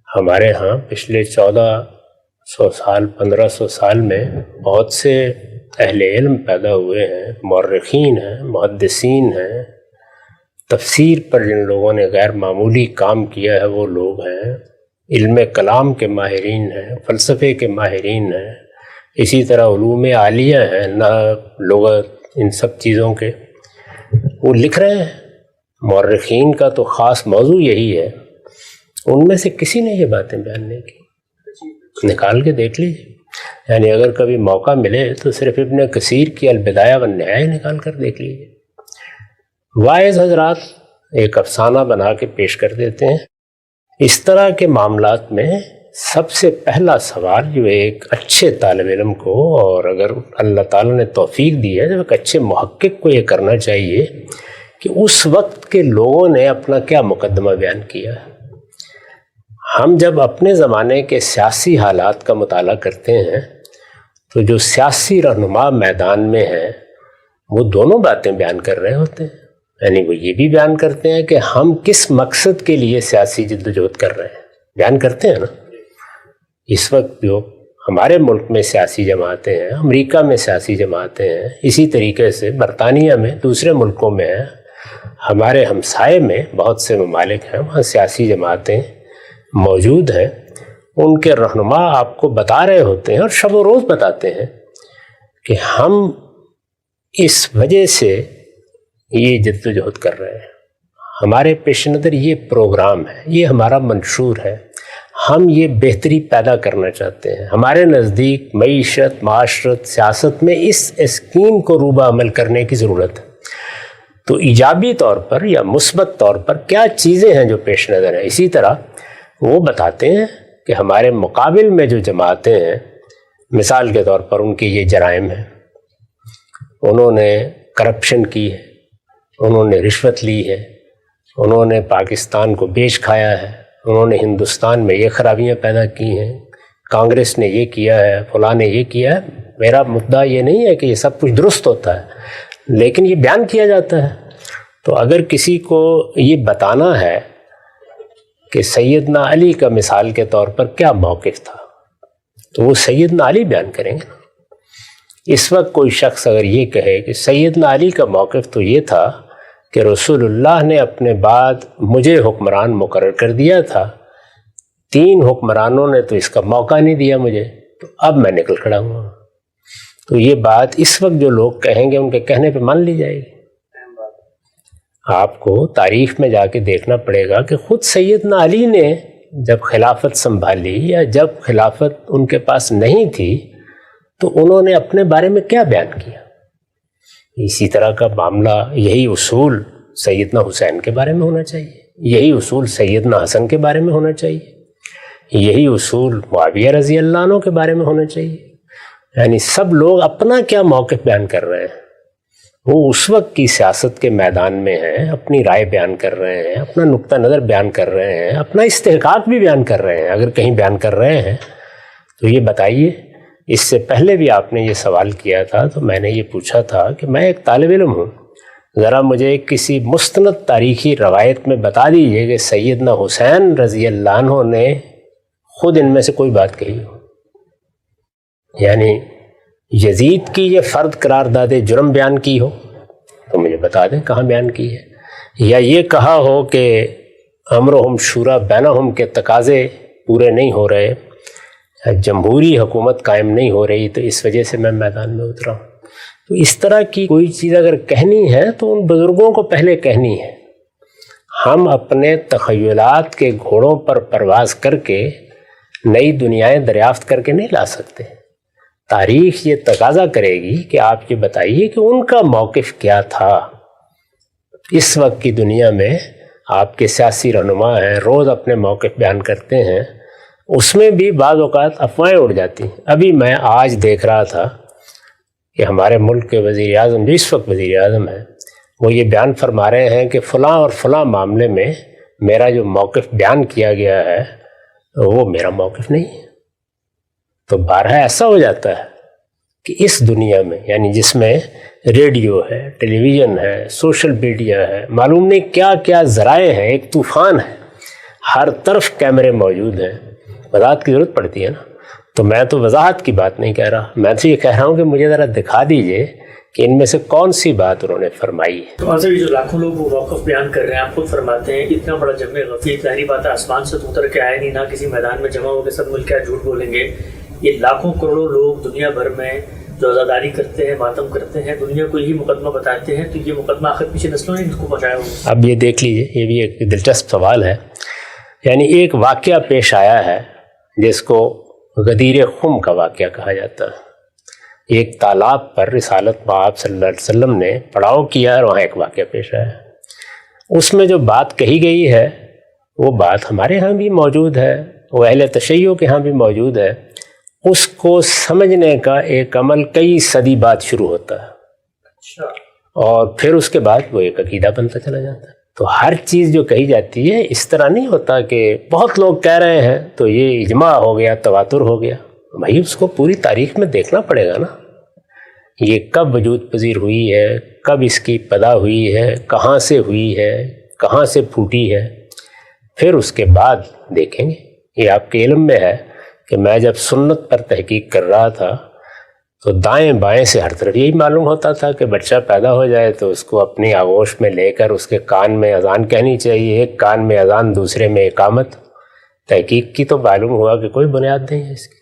ہمارے ہاں پچھلے 1400 سال 1500 سال میں بہت سے اہل علم پیدا ہوئے ہیں، مورخین ہیں، محدثین ہیں، تفسیر پر جن لوگوں نے غیر معمولی کام کیا ہے وہ لوگ ہیں، علم کلام کے ماہرین ہیں، فلسفے کے ماہرین ہیں، اسی طرح علوم عالیہ ہیں، لغت، ان سب چیزوں کے وہ لکھ رہے ہیں۔ مورخین کا تو خاص موضوع یہی ہے، ان میں سے کسی نے یہ باتیں بیان نہیں کی، نکال کے دیکھ لیجیے۔ یعنی اگر کبھی موقع ملے تو صرف ابن کثیر کی البدایہ والنہایہ نکال کر دیکھ لیجیے۔ واعظ حضرات ایک افسانہ بنا کے پیش کر دیتے ہیں۔ اس طرح کے معاملات میں سب سے پہلا سوال جو ایک اچھے طالب علم کو، اور اگر اللہ تعالیٰ نے توفیق دی ہے تو ایک اچھے محقق کو یہ کرنا چاہیے کہ اس وقت کے لوگوں نے اپنا کیا مقدمہ بیان کیا ہے۔ ہم جب اپنے زمانے کے سیاسی حالات کا مطالعہ کرتے ہیں تو جو سیاسی رہنما میدان میں ہیں وہ دونوں باتیں بیان کر رہے ہوتے ہیں، یعنی وہ یہ بھی بیان کرتے ہیں کہ ہم کس مقصد کے لیے سیاسی جدوجہد کر رہے ہیں، بیان کرتے ہیں نا۔ اس وقت جو ہمارے ملک میں سیاسی جماعتیں ہیں، امریکہ میں سیاسی جماعتیں ہیں، اسی طریقے سے برطانیہ میں، دوسرے ملکوں میں ہیں، ہمارے ہمسائے میں بہت سے ممالک ہیں وہاں سیاسی جماعتیں موجود ہیں۔ ان کے رہنما آپ کو بتا رہے ہوتے ہیں اور شب و روز بتاتے ہیں کہ ہم اس وجہ سے یہ جدوجہد کر رہے ہیں، ہمارے پیش نظر یہ پروگرام ہے، یہ ہمارا منشور ہے، ہم یہ بہتری پیدا کرنا چاہتے ہیں، ہمارے نزدیک معیشت، معاشرت، سیاست میں اس اسکیم کو روبہ عمل کرنے کی ضرورت ہے۔ تو ایجابی طور پر یا مثبت طور پر کیا چیزیں ہیں جو پیش نظر ہیں، اسی طرح وہ بتاتے ہیں کہ ہمارے مقابل میں جو جماعتیں ہیں، مثال کے طور پر ان کے یہ جرائم ہیں، انہوں نے کرپشن کی ہے، انہوں نے رشوت لی ہے، انہوں نے پاکستان کو بیچ کھایا ہے، انہوں نے ہندوستان میں یہ خرابیاں پیدا کی ہیں، کانگریس نے یہ کیا ہے، فلاں نے یہ کیا ہے۔ میرا مدعا یہ نہیں ہے کہ یہ سب کچھ درست ہوتا ہے، لیکن یہ بیان کیا جاتا ہے۔ تو اگر کسی کو یہ بتانا ہے کہ سیدنا علی کا مثال کے طور پر کیا موقف تھا تو وہ سیدنا علی بیان کریں گے۔ اس وقت کوئی شخص اگر یہ کہے کہ سیدنا علی کا موقف تو یہ تھا کہ رسول اللہ نے اپنے بعد مجھے حکمران مقرر کر دیا تھا، 3 حکمرانوں نے تو اس کا موقع نہیں دیا مجھے، تو اب میں نکل کھڑا ہوں۔ تو یہ بات اس وقت جو لوگ کہیں گے ان کے کہنے پہ مان لی جائے گی۔ آپ کو تاریخ میں جا کے دیکھنا پڑے گا کہ خود سیدنا علی نے جب خلافت سنبھالی یا جب خلافت ان کے پاس نہیں تھی تو انہوں نے اپنے بارے میں کیا بیان کیا۔ اسی طرح کا معاملہ، یہی اصول سیدنا حسین کے بارے میں ہونا چاہیے، یہی اصول سیدنا حسن کے بارے میں ہونا چاہیے، یہی اصول معاویہ رضی اللہ عنہ کے بارے میں ہونا چاہیے۔ یعنی سب لوگ اپنا کیا موقف بیان کر رہے ہیں، وہ اس وقت کی سیاست کے میدان میں ہیں، اپنی رائے بیان کر رہے ہیں، اپنا نقطہ نظر بیان کر رہے ہیں، اپنا استحقاق بھی بیان کر رہے ہیں۔ اگر کہیں بیان کر رہے ہیں تو یہ بتائیے۔ اس سے پہلے بھی آپ نے یہ سوال کیا تھا تو میں نے یہ پوچھا تھا کہ میں ایک طالب علم ہوں، ذرا مجھے کسی مستند تاریخی روایت میں بتا دیجئے کہ سیدنا حسین رضی اللہ عنہ نے خود ان میں سے کوئی بات کہی ہو، یعنی یزید کی یہ فرد قرار داد جرم بیان کی ہو، تو مجھے بتا دیں کہاں بیان کی ہے. یا یہ کہا ہو کہ امرہم شورا بینہم کے تقاضے پورے نہیں ہو رہے, جمہوری حکومت قائم نہیں ہو رہی, تو اس وجہ سے میں میدان میں اترا ہوں. تو اس طرح کی کوئی چیز اگر کہنی ہے تو ان بزرگوں کو پہلے کہنی ہے. ہم اپنے تخیلات کے گھوڑوں پر پرواز کر کے نئی دنیایں دریافت کر کے نہیں لا سکتے. تاریخ یہ تقاضا کرے گی کہ آپ یہ بتائیے کہ ان کا موقف کیا تھا. اس وقت کی دنیا میں آپ کے سیاسی رہنما ہیں, روز اپنے موقف بیان کرتے ہیں, اس میں بھی بعض اوقات افواہیں اڑ جاتی ہیں. ابھی میں آج دیکھ رہا تھا کہ ہمارے ملک کے وزیر اعظم جو اس وقت وزیر اعظم ہیں, وہ یہ بیان فرما رہے ہیں کہ فلاں اور فلاں معاملے میں میرا جو موقف بیان کیا گیا ہے وہ میرا موقف نہیں ہے. تو بارہا ایسا ہو جاتا ہے کہ اس دنیا میں, یعنی جس میں ریڈیو ہے, ٹیلی ویژن ہے, سوشل میڈیا ہے, معلوم نہیں کیا کیا ذرائع ہیں, ایک طوفان ہے, ہر طرف کیمرے موجود ہیں, وضاحت کی ضرورت پڑتی ہے نا. تو میں تو وضاحت کی بات نہیں کہہ رہا, میں تو یہ کہہ رہا ہوں کہ مجھے ذرا دکھا دیجئے کہ ان میں سے کون سی بات انہوں نے فرمائی ہے. تو آج جو لاکھوں لوگ وہ موقف بیان کر رہے ہیں, آپ خود فرماتے ہیں اتنا بڑا جمع غفیر, ظاہری بات ہے آسمان سے تو اتر کے آئے نہیں, نہ کسی میدان میں جمع ہو کے سب مل کے جھوٹ بولیں گے. یہ لاکھوں کروڑوں لوگ دنیا بھر میں جو عزاداری کرتے ہیں, ماتم کرتے ہیں, دنیا کو یہی مقدمہ بتاتے ہیں, تو یہ مقدمہ آخر پیچھے نسلوں نے ان کو پہنچایا ہوگا. اب یہ دیکھ لیجئے, یہ بھی ایک دلچسپ سوال ہے. یعنی ایک واقعہ پیش آیا ہے جس کو غدیر خم کا واقعہ کہا جاتا ہے. ایک تالاب پر رسالت مآب صلی اللہ علیہ وسلم نے پڑاؤ کیا اور وہاں ایک واقعہ پیش آیا. اس میں جو بات کہی گئی ہے وہ بات ہمارے ہاں بھی موجود ہے, وہ اہل تشیع کے ہاں بھی موجود ہے. اس کو سمجھنے کا ایک عمل کئی صدی بعد شروع ہوتا ہے, اور پھر اس کے بعد وہ ایک عقیدہ بنتا چلا جاتا ہے. تو ہر چیز جو کہی جاتی ہے اس طرح نہیں ہوتا کہ بہت لوگ کہہ رہے ہیں تو یہ اجماع ہو گیا, تواتر ہو گیا. بھائی اس کو پوری تاریخ میں دیکھنا پڑے گا نا, یہ کب وجود پذیر ہوئی ہے, کب اس کی پیدا ہوئی ہے, کہاں سے ہوئی ہے, کہاں سے پھوٹی ہے, پھر اس کے بعد دیکھیں گے. یہ آپ کے علم میں ہے کہ میں جب سنت پر تحقیق کر رہا تھا تو دائیں بائیں سے ہر طرف یہی معلوم ہوتا تھا کہ بچہ پیدا ہو جائے تو اس کو اپنی آغوش میں لے کر اس کے کان میں اذان کہنی چاہیے, ایک کان میں اذان دوسرے میں اقامت. تحقیق کی تو معلوم ہوا کہ کوئی بنیاد نہیں ہے اس کی.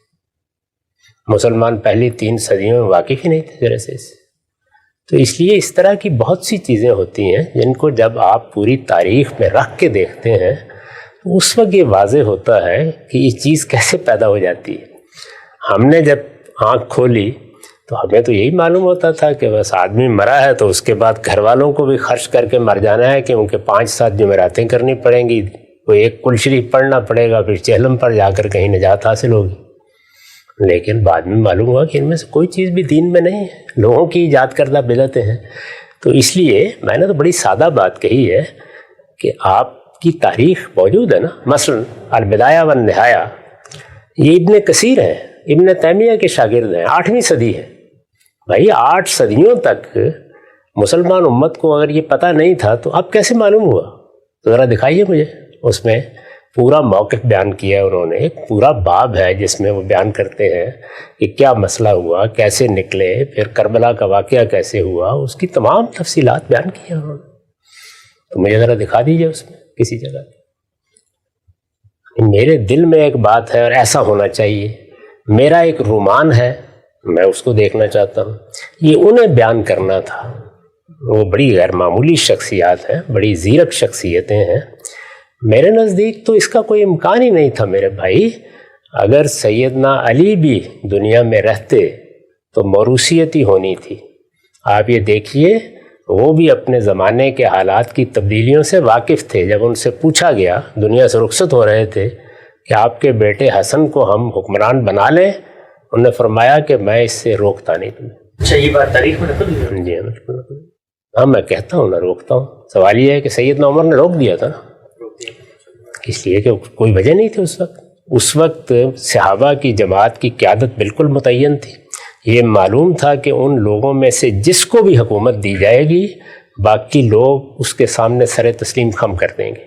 مسلمان پہلی 3 صدیوں میں واقف ہی نہیں تھے ذرا سے اس سے. تو اس لیے اس طرح کی بہت سی چیزیں ہوتی ہیں جن کو جب آپ پوری تاریخ میں رکھ کے دیکھتے ہیں تو اس وقت یہ واضح ہوتا ہے کہ یہ چیز کیسے پیدا ہو جاتی ہے. ہم نے جب آنکھ کھولی تو ہمیں تو یہی معلوم ہوتا تھا کہ بس آدمی مرا ہے تو اس کے بعد گھر والوں کو بھی خرچ کر کے مر جانا ہے, کہ ان کے 5-7 جمعراتیں کرنی پڑیں گی, وہ ایک کل شریف پڑھنا پڑے گا, پھر چہلم پر جا کر کہیں نجات حاصل ہوگی. لیکن بعد میں معلوم ہوا کہ ان میں سے کوئی چیز بھی دین میں نہیں ہے, لوگوں کی ایجاد کردہ بدعتیں ہیں. تو اس لیے میں نے تو بڑی سادہ بات کہی ہے کہ آپ کی تاریخ موجود ہے نا. مثلا البدایہ والنہایہ یہ ابن کثیر ہیں, ابن تیمیہ کے شاگرد ہیں, 8ویں صدی ہے. بھائی 8 صدیوں تک مسلمان امت کو اگر یہ پتہ نہیں تھا تو اب کیسے معلوم ہوا؟ تو ذرا دکھائیے مجھے. اس میں پورا موقف بیان کیا ہے انہوں نے, ایک پورا باب ہے جس میں وہ بیان کرتے ہیں کہ کیا مسئلہ ہوا, کیسے نکلے, پھر کربلا کا واقعہ کیسے ہوا, اس کی تمام تفصیلات بیان کی ہیں انہوں نے. تو مجھے ذرا دکھا دیجیے اس میں کسی جگہ. میرے دل میں ایک بات ہے اور ایسا ہونا چاہیے, میرا ایک رومان ہے, میں اس کو دیکھنا چاہتا ہوں. یہ انہیں بیان کرنا تھا. وہ بڑی غیر معمولی شخصیات ہیں, بڑی زیرک شخصیتیں ہیں. میرے نزدیک تو اس کا کوئی امکان ہی نہیں تھا میرے بھائی. اگر سیدنا علی بھی دنیا میں رہتے تو موروثیت ہی ہونی تھی. آپ یہ دیکھیے وہ بھی اپنے زمانے کے حالات کی تبدیلیوں سے واقف تھے. جب ان سے پوچھا گیا, دنیا سے رخصت ہو رہے تھے, کہ آپ کے بیٹے حسن کو ہم حکمران بنا لیں, انہوں نے فرمایا کہ میں اس سے روکتا نہیں تمہیں. اچھا, یہ بات تاریخ میں نقل ہوئی ہے؟ جی ہاں, میں کہتا ہوں نہ روکتا ہوں. سوال یہ ہے کہ سیدنا عمر نے روک دیا تھا نا, اس لیے کہ کوئی وجہ نہیں تھی اس وقت. اس وقت صحابہ کی جماعت کی قیادت بالکل متعین تھی. یہ معلوم تھا کہ ان لوگوں میں سے جس کو بھی حکومت دی جائے گی باقی لوگ اس کے سامنے سر تسلیم خم کر دیں گے.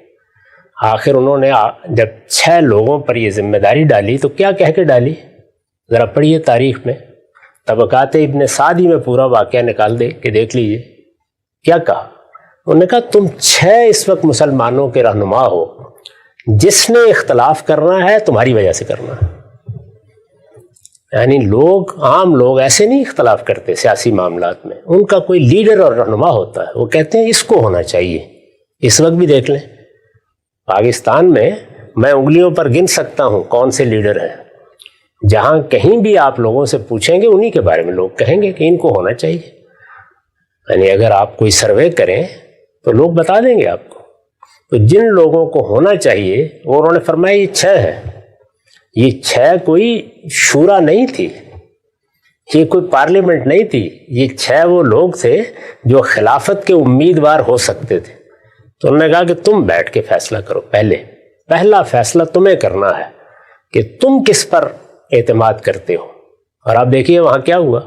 آخر انہوں نے جب 6 لوگوں پر یہ ذمہ داری ڈالی تو کیا کہہ کے ڈالی؟ ذرا پڑھیے تاریخ میں, طبقات ابن سعدی میں پورا واقعہ نکال دے کہ دیکھ لیجئے کیا کہا؟ انہوں نے کہا تم 6 اس وقت مسلمانوں کے رہنما ہو، جس نے اختلاف کرنا ہے تمہاری وجہ سے کرنا ہے۔ یعنی عام لوگ ایسے نہیں اختلاف کرتے سیاسی معاملات میں، ان کا کوئی لیڈر اور رہنما ہوتا ہے، وہ کہتے ہیں اس کو ہونا چاہیے۔ اس وقت بھی دیکھ لیں پاکستان میں میں انگلیوں پر گن سکتا ہوں کون سے لیڈر ہیں، جہاں کہیں بھی آپ لوگوں سے پوچھیں گے انہی کے بارے میں لوگ کہیں گے کہ ان کو ہونا چاہیے۔ یعنی اگر آپ کوئی سروے کریں تو لوگ بتا دیں گے آپ کو۔ تو جن لوگوں کو ہونا چاہیے وہ انہوں نے فرمایا یہ 6 ہے۔ یہ 6 کوئی شورا نہیں تھی، یہ کوئی پارلیمنٹ نہیں تھی، یہ 6 وہ لوگ تھے جو خلافت کے امیدوار ہو سکتے تھے۔ تو انہوں نے کہا کہ تم بیٹھ کے فیصلہ کرو، پہلا فیصلہ تمہیں کرنا ہے کہ تم کس پر اعتماد کرتے ہو۔ اور آپ دیکھیے وہاں کیا ہوا،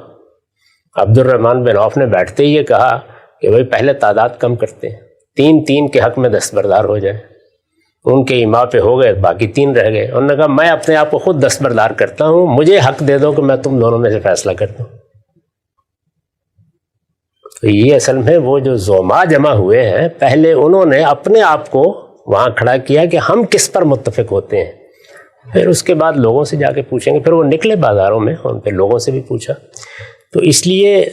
عبد الرحمن بن عوف نے بیٹھتے ہی یہ کہا کہ بھائی پہلے تعداد کم کرتے ہیں، 3 کے حق میں دستبردار ہو جائے۔ ان کے ایما پہ ہو گئے، باقی 3 رہ گئے۔ انہوں نے کہا میں اپنے آپ کو خود دستبردار کرتا ہوں، مجھے حق دے دو کہ میں تم دونوں میں سے فیصلہ کرتا ہوں۔ تو یہ اصل میں وہ جو زعما جمع ہوئے ہیں، پہلے انہوں نے اپنے آپ کو وہاں کھڑا کیا کہ ہم کس پر متفق ہوتے ہیں، پھر اس کے بعد لوگوں سے جا کے پوچھیں گے۔ پھر وہ نکلے بازاروں میں، ان پہ لوگوں سے بھی پوچھا۔ تو اس لیے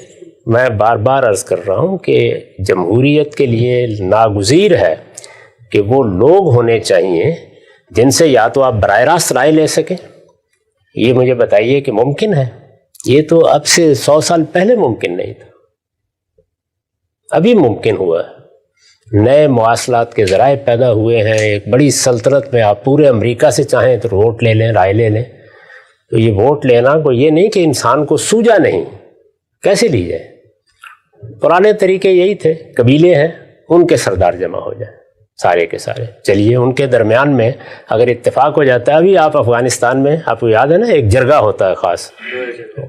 میں بار بار عرض کر رہا ہوں کہ جمہوریت کے لیے ناگزیر ہے کہ وہ لوگ ہونے چاہیے جن سے یا تو آپ براہ راست رائے لے سکیں۔ یہ مجھے بتائیے کہ ممکن ہے؟ یہ تو اب سے 100 سال پہلے ممکن نہیں تھا، ابھی ممکن ہوا ہے۔ نئے مواصلات کے ذرائع پیدا ہوئے ہیں، ایک بڑی سلطنت میں آپ پورے امریکہ سے چاہیں تو ووٹ لے لیں، رائے لے لیں۔ تو یہ ووٹ لینا کوئی یہ نہیں کہ انسان کو سوجا نہیں، کیسے لی جائے؟ پرانے طریقے یہی تھے، قبیلے ہیں ان کے سردار جمع ہو جائیں سارے کے سارے، چلیے ان کے درمیان میں اگر اتفاق ہو جاتا ہے۔ ابھی آپ افغانستان میں آپ کو یاد ہے نا، ایک جرگہ ہوتا ہے خاص،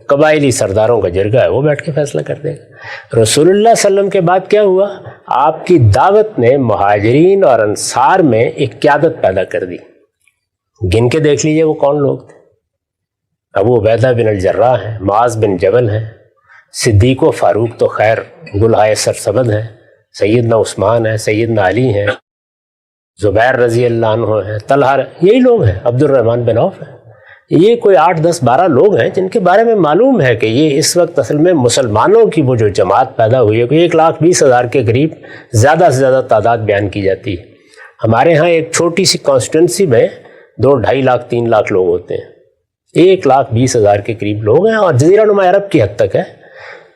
قبائلی سرداروں کا جرگہ ہے، وہ بیٹھ کے فیصلہ کر دے گا۔ رسول اللہ صلی اللہ علیہ وسلم کے بعد کیا ہوا؟ آپ کی دعوت نے مہاجرین اور انصار میں ایک قیادت پیدا کر دی۔ گن کے دیکھ لیجئے وہ کون لوگ تھے۔ ابو عبیدہ بن الجراح ہیں، معاذ بن جبل ہیں، صدیق و فاروق تو خیر گلہائے سرسبد ہیں، سیدنا عثمان ہیں، سیدنا علی ہیں، زبیر رضی اللہ عنہ ہیں، طلحہ، یہی لوگ ہیں، عبد الرحمن بن عوف ہیں۔ یہ کوئی 8 10 12 لوگ ہیں جن کے بارے میں معلوم ہے کہ یہ اس وقت اصل میں مسلمانوں کی وہ جو جماعت پیدا ہوئی ہے، کوئی 1,20,000 کے قریب زیادہ سے زیادہ تعداد بیان کی جاتی ہے۔ ہمارے ہاں ایک چھوٹی سی کانسٹیٹنسی میں 2-2.5 لاکھ 3 لاکھ لوگ ہوتے ہیں، 1,20,000 کے قریب لوگ ہیں، اور جزیرہ نما عرب کی حد تک ہے۔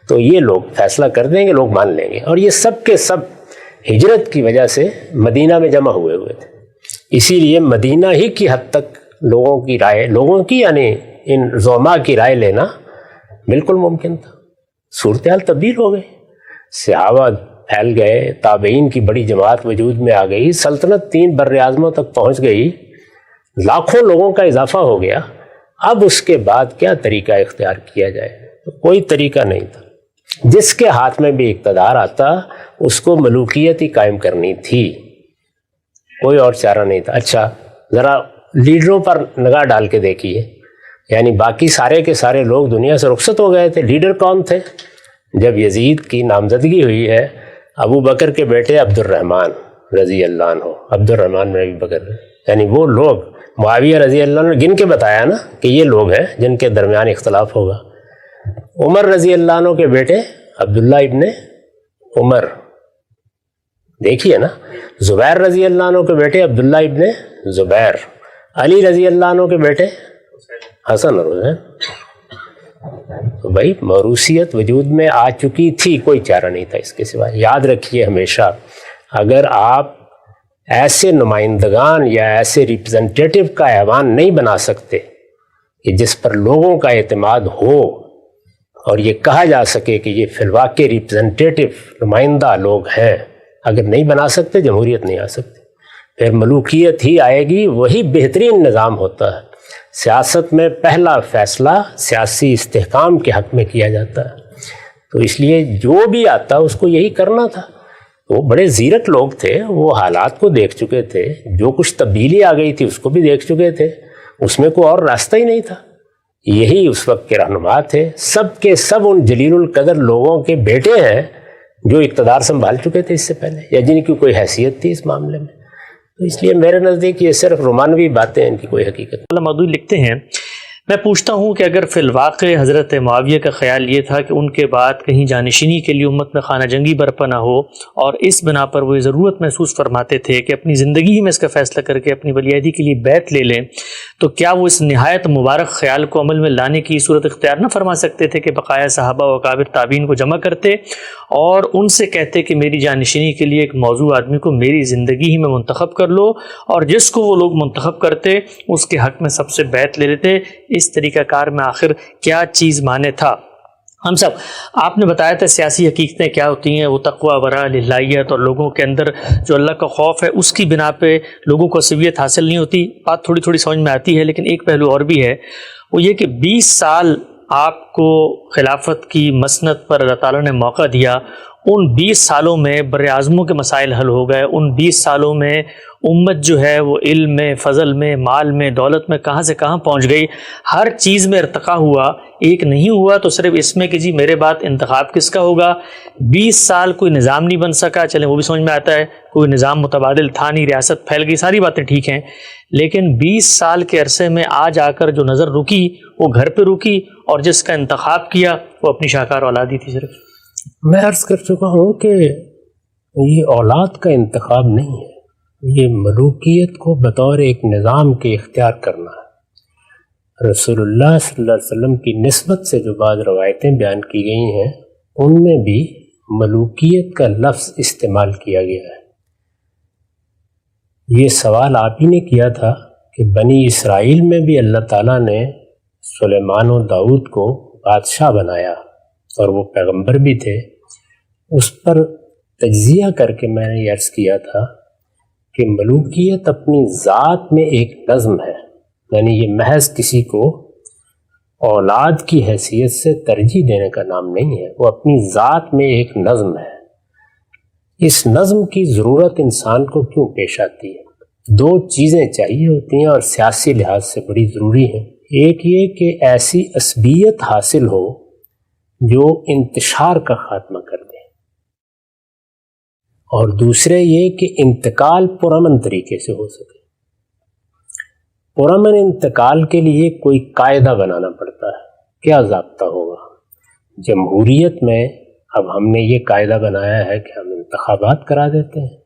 تو یہ لوگ فیصلہ کر دیں گے، لوگ مان لیں گے، اور یہ سب کے سب ہجرت کی وجہ سے مدینہ میں جمع ہوئے تھے۔ اسی لیے مدینہ ہی کی حد تک لوگوں کی رائے، لوگوں کی یعنی ان زعما کی رائے لینا بالکل ممکن تھا۔ صورتحال تبدیل ہو گئی، صحابہ پھیل گئے، تابعین کی بڑی جماعت وجود میں آ گئی، سلطنت 3 بر اعظموں تک پہنچ گئی، لاکھوں لوگوں کا اضافہ ہو گیا۔ اب اس کے بعد کیا طریقہ اختیار کیا جائے؟ تو کوئی طریقہ نہیں تھا۔ جس کے ہاتھ میں بھی اقتدار آتا اس کو ملوکیت ہی قائم کرنی تھی، کوئی اور چارہ نہیں تھا۔ اچھا ذرا لیڈروں پر نگاہ ڈال کے دیکھیے، یعنی باقی سارے کے سارے لوگ دنیا سے رخصت ہو گئے تھے، لیڈر کون تھے؟ جب یزید کی نامزدگی ہوئی ہے، ابو بکر کے بیٹے عبد الرحمن رضی اللہ عنہ، عبد الرحمن بن ابی بکر، یعنی وہ لوگ معاویہ رضی اللہ عنہ نے گن کے بتایا نا کہ یہ لوگ ہیں جن کے درمیان اختلاف ہوگا۔ عمر رضی اللہ عنہ کے بیٹے عبداللہ ابن عمر، دیکھیے نا، زبیر رضی اللہ عنہ کے بیٹے عبداللہ ابن زبیر، علی رضی اللہ عنہ کے بیٹے حسن اور حسین۔ تو بھائی موروثیت وجود میں آ چکی تھی، کوئی چارہ نہیں تھا اس کے سوا۔ یاد رکھیے ہمیشہ، اگر آپ ایسے نمائندگان یا ایسے ریپرزنٹیٹیو کا ایوان نہیں بنا سکتے کہ جس پر لوگوں کا اعتماد ہو اور یہ کہا جا سکے کہ یہ فی الواقع ریپرزنٹیٹیو نمائندہ لوگ ہیں، اگر نہیں بنا سکتے جمہوریت نہیں آ سکتی، پھر ملوکیت ہی آئے گی۔ وہی بہترین نظام ہوتا ہے۔ سیاست میں پہلا فیصلہ سیاسی استحکام کے حق میں کیا جاتا ہے، تو اس لیے جو بھی آتا اس کو یہی کرنا تھا۔ وہ بڑے زیرک لوگ تھے، وہ حالات کو دیکھ چکے تھے، جو کچھ تبدیلی آ گئی تھی اس کو بھی دیکھ چکے تھے، اس میں کوئی اور راستہ ہی نہیں تھا۔ یہی اس وقت کے رہنما تھے، سب کے سب ان جلیل القدر لوگوں کے بیٹے ہیں جو اقتدار سنبھال چکے تھے اس سے پہلے یا جن کی کوئی حیثیت تھی اس معاملے میں. تو اس لیے میرے نزدیک یہ صرف رومانوی باتیں ہیں، ان کی کوئی حقیقت. مولانا مودودی لکھتے ہیں، میں پوچھتا ہوں کہ اگر فی الواقع حضرت معاویہ کا خیال یہ تھا کہ ان کے بعد کہیں جانشینی کے لیے امت میں خانہ جنگی برپا نہ ہو، اور اس بنا پر وہ ضرورت محسوس فرماتے تھے کہ اپنی زندگی ہی میں اس کا فیصلہ کر کے اپنی ولیعہدی کے لیے بیعت لے لیں، تو کیا وہ اس نہایت مبارک خیال کو عمل میں لانے کی صورت اختیار نہ فرما سکتے تھے کہ بقایا صحابہ و اکابر تابعین کو جمع کرتے اور ان سے کہتے کہ میری جانشینی کے لیے ایک موضوع آدمی کو میری زندگی ہی میں منتخب کر لو، اور جس کو وہ لوگ منتخب کرتے اس کے حق میں سب سے بیعت لے لیتے؟ اس طریقہ کار میں آخر کیا چیز مانے تھا؟ ہم سب آپ نے بتایا تھا سیاسی حقیقتیں کیا ہوتی ہیں، وہ تقوی، ورع، للہیت اور لوگوں کے اندر جو اللہ کا خوف ہے اس کی بنا پہ لوگوں کو عصبیت حاصل نہیں ہوتی. بات تھوڑی تھوڑی سمجھ میں آتی ہے، لیکن ایک پہلو اور بھی ہے، وہ یہ کہ 20 سال آپ کو خلافت کی مسند پر اللہ تعالیٰ نے موقع دیا. ان 20 سالوں میں بر اعظموں کے مسائل حل ہو گئے. ان 20 سالوں میں امت جو ہے وہ علم میں، فضل میں، مال میں، دولت میں کہاں سے کہاں پہنچ گئی. ہر چیز میں ارتقا ہوا. ایک نہیں ہوا تو صرف اس میں کہ جی میرے بعد انتخاب کس کا ہوگا. 20 سال کوئی نظام نہیں بن سکا، چلیں وہ بھی سمجھ میں آتا ہے، کوئی نظام متبادل تھا نہیں، ریاست پھیل گئی، ساری باتیں ٹھیک ہیں، لیکن 20 سال کے عرصے میں آج آ کر جو نظر رکی وہ گھر پہ رکی، اور جس کا انتخاب کیا وہ اپنی شاہکار اولاد ہی تھی. صرف میں عرض کر چکا ہوں کہ یہ اولاد کا انتخاب نہیں ہے، یہ ملوکیت کو بطور ایک نظام کے اختیار کرنا ہے. رسول اللہ صلی اللہ علیہ وسلم کی نسبت سے جو بعض روایتیں بیان کی گئی ہیں ان میں بھی ملوکیت کا لفظ استعمال کیا گیا ہے. یہ سوال آپ ہی نے کیا تھا کہ بنی اسرائیل میں بھی اللہ تعالیٰ نے سلیمان و داؤد کو بادشاہ بنایا اور وہ پیغمبر بھی تھے. اس پر تجزیہ کر کے میں نے یہ عرض کیا تھا کہ ملوکیت اپنی ذات میں ایک نظم ہے، یعنی یہ محض کسی کو اولاد کی حیثیت سے ترجیح دینے کا نام نہیں ہے، وہ اپنی ذات میں ایک نظم ہے. اس نظم کی ضرورت انسان کو کیوں پیش آتی ہے؟ 2 چیزیں چاہیے ہوتی ہیں اور سیاسی لحاظ سے بڑی ضروری ہیں. ایک یہ کہ ایسی عصبیت حاصل ہو جو انتشار کا خاتمہ کر دے، اور دوسرے یہ کہ انتقال پرامن طریقے سے ہو سکے. پرامن انتقال کے لیے کوئی قاعدہ بنانا پڑتا ہے. کیا ضابطہ ہوگا؟ جمہوریت میں اب ہم نے یہ قاعدہ بنایا ہے کہ ہم انتخابات کرا دیتے ہیں.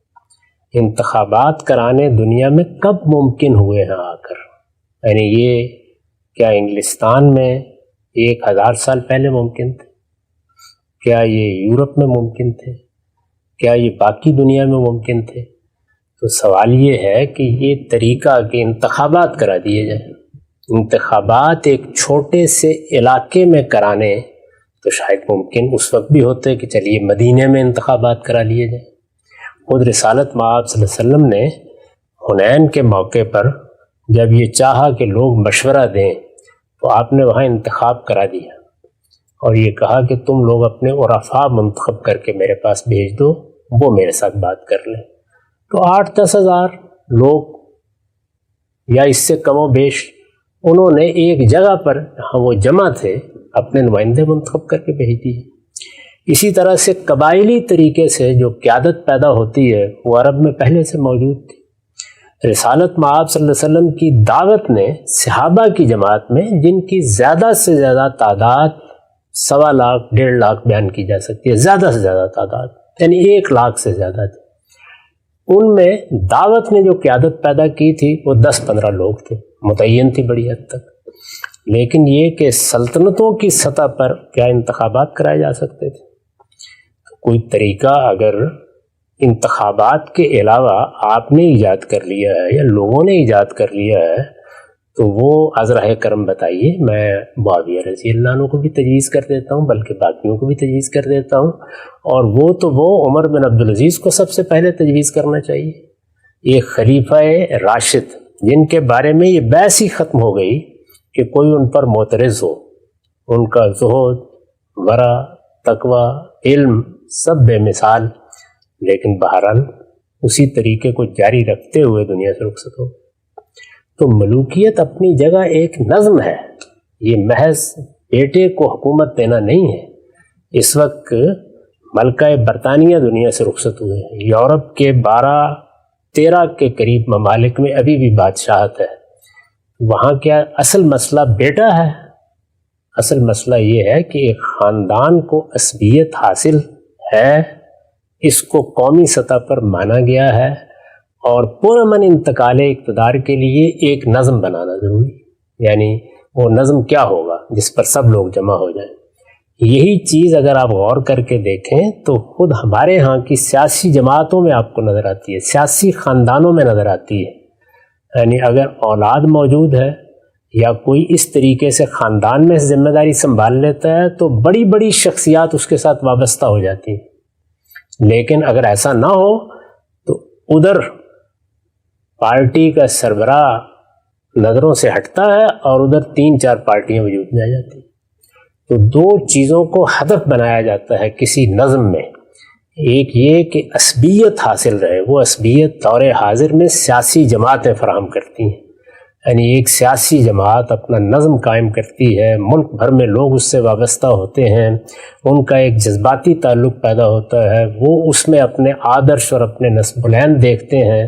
انتخابات کرانے دنیا میں کب ممکن ہوئے ہیں آ کر؟ یعنی یہ کیا انگلستان میں 1000 سال پہلے ممکن تھے؟ کیا یہ یورپ میں ممکن تھے؟ کیا یہ باقی دنیا میں ممکن تھے؟ تو سوال یہ ہے کہ یہ طریقہ کہ انتخابات کرا دیے جائیں، انتخابات ایک چھوٹے سے علاقے میں کرانے تو شاید ممکن اس وقت بھی ہوتے کہ چلیے مدینے میں انتخابات کرا لیے جائیں. خود رسالت مآب صلی اللہ علیہ وسلم نے حنین کے موقع پر جب یہ چاہا کہ لوگ مشورہ دیں تو آپ نے وہاں انتخاب کرا دیا اور یہ کہا کہ تم لوگ اپنے عرفاء منتخب کر کے میرے پاس بھیج دو، وہ میرے ساتھ بات کر لیں. تو 8-10 ہزار لوگ یا اس سے کم و بیش انہوں نے ایک جگہ پر جہاں وہ جمع تھے اپنے نمائندے منتخب کر کے بھیج دیے. اسی طرح سے قبائلی طریقے سے جو قیادت پیدا ہوتی ہے وہ عرب میں پہلے سے موجود تھی. رسالت مآب صلی اللہ علیہ وسلم کی دعوت نے صحابہ کی جماعت میں جن کی زیادہ سے زیادہ تعداد 1.25 لاکھ 1.5 لاکھ بیان کی جا سکتی ہے، زیادہ سے زیادہ تعداد یعنی 1 لاکھ سے زیادہ تھی، ان میں دعوت نے جو قیادت پیدا کی تھی وہ 10-15 لوگ تھے، متعین تھی بڑی حد تک. لیکن یہ کہ سلطنتوں کی سطح پر کیا انتخابات کرائے جا سکتے تھے؟ کوئی طریقہ اگر انتخابات کے علاوہ آپ نے ایجاد کر لیا ہے یا لوگوں نے ایجاد کر لیا ہے تو وہ از راہ کرم بتائیے. میں معاویہ رضی اللہ عنہ کو بھی تجویز کر دیتا ہوں، بلکہ باقیوں کو بھی تجویز کر دیتا ہوں، اور وہ عمر بن عبدالعزیز کو سب سے پہلے تجویز کرنا چاہیے. یہ خلیفہ راشد جن کے بارے میں یہ بحث ہی ختم ہو گئی کہ کوئی ان پر معترض ہو، ان کا زہد، ورع، تقوی، علم سب بے مثال، لیکن بہرحال اسی طریقے کو جاری رکھتے ہوئے دنیا سے رخصت ہو. تو ملوکیت اپنی جگہ ایک نظم ہے، یہ محض بیٹے کو حکومت دینا نہیں ہے. اس وقت ملکہ برطانیہ دنیا سے رخصت ہوئے ہیں. یورپ کے 12-13 کے قریب ممالک میں ابھی بھی بادشاہت ہے. وہاں کیا اصل مسئلہ بیٹا ہے؟ اصل مسئلہ یہ ہے کہ ایک خاندان کو عصبیت حاصل ہے، اس کو قومی سطح پر مانا گیا ہے، اور پرامن انتقال اقتدار کے لیے ایک نظم بنانا ضروری. یعنی وہ نظم کیا ہوگا جس پر سب لوگ جمع ہو جائیں. یہی چیز اگر آپ غور کر کے دیکھیں تو خود ہمارے ہاں کی سیاسی جماعتوں میں آپ کو نظر آتی ہے، سیاسی خاندانوں میں نظر آتی ہے. یعنی اگر اولاد موجود ہے یا کوئی اس طریقے سے خاندان میں ذمہ داری سنبھال لیتا ہے تو بڑی بڑی شخصیات اس کے ساتھ وابستہ ہو جاتی ہیں. لیکن اگر ایسا نہ ہو تو ادھر پارٹی کا سربراہ نظروں سے ہٹتا ہے اور ادھر 3-4 پارٹیاں وجود میں آ جاتی ہیں. تو 2 چیزوں کو ہدف بنایا جاتا ہے کسی نظم میں. ایک یہ کہ عصبیت حاصل رہے، وہ عصبیت دور حاضر میں سیاسی جماعتیں فراہم کرتی ہیں. یعنی ایک سیاسی جماعت اپنا نظم قائم کرتی ہے، ملک بھر میں لوگ اس سے وابستہ ہوتے ہیں، ان کا ایک جذباتی تعلق پیدا ہوتا ہے، وہ اس میں اپنے آدرش اور اپنے نصب العین دیکھتے ہیں،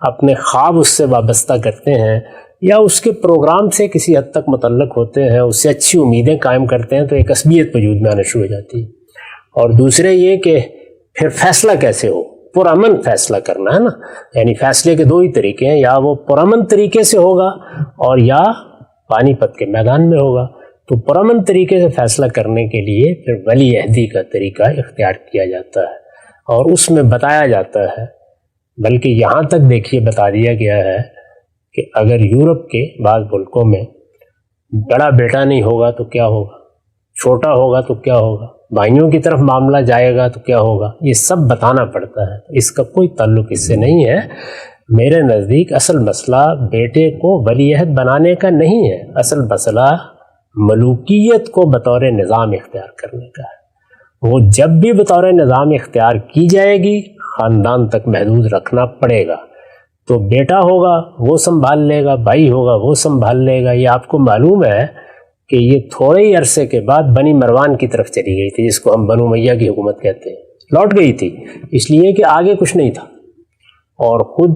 اپنے خواب اس سے وابستہ کرتے ہیں، یا اس کے پروگرام سے کسی حد تک متعلق ہوتے ہیں، اس سے اچھی امیدیں قائم کرتے ہیں، تو ایک عصبیت وجود میں آنا شروع ہو جاتی ہے. اور دوسرے یہ کہ پھر فیصلہ کیسے ہو، پرامن فیصلہ کرنا ہے نا. یعنی فیصلے کے 2 ہی طریقے ہیں، یا وہ پرامن طریقے سے ہوگا اور یا پانی پت کے میدان میں ہوگا. تو پرامن طریقے سے فیصلہ کرنے کے لیے پھر ولی عہدی کا طریقہ اختیار کیا جاتا ہے اور اس میں بتایا جاتا ہے، بلکہ یہاں تک دیکھیے بتا دیا گیا ہے کہ اگر یورپ کے بعض ملکوں میں بڑا بیٹا نہیں ہوگا تو کیا ہوگا، چھوٹا ہوگا تو کیا ہوگا، بھائیوں کی طرف معاملہ جائے گا تو کیا ہوگا، یہ سب بتانا پڑتا ہے. اس کا کوئی تعلق اس سے نہیں ہے. میرے نزدیک اصل مسئلہ بیٹے کو ولی عہد بنانے کا نہیں ہے، اصل مسئلہ ملوکیت کو بطور نظام اختیار کرنے کا ہے. وہ جب بھی بطور نظام اختیار کی جائے گی خاندان تک محدود رکھنا پڑے گا. تو بیٹا ہوگا وہ سنبھال لے گا، بھائی ہوگا وہ سنبھال لے گا. یہ آپ کو معلوم ہے کہ یہ تھوڑے ہی عرصے کے بعد بنی مروان کی طرف چلی گئی تھی، جس کو ہم بنو امیہ کی حکومت کہتے ہیں. لوٹ گئی تھی اس لیے کہ آگے کچھ نہیں تھا، اور خود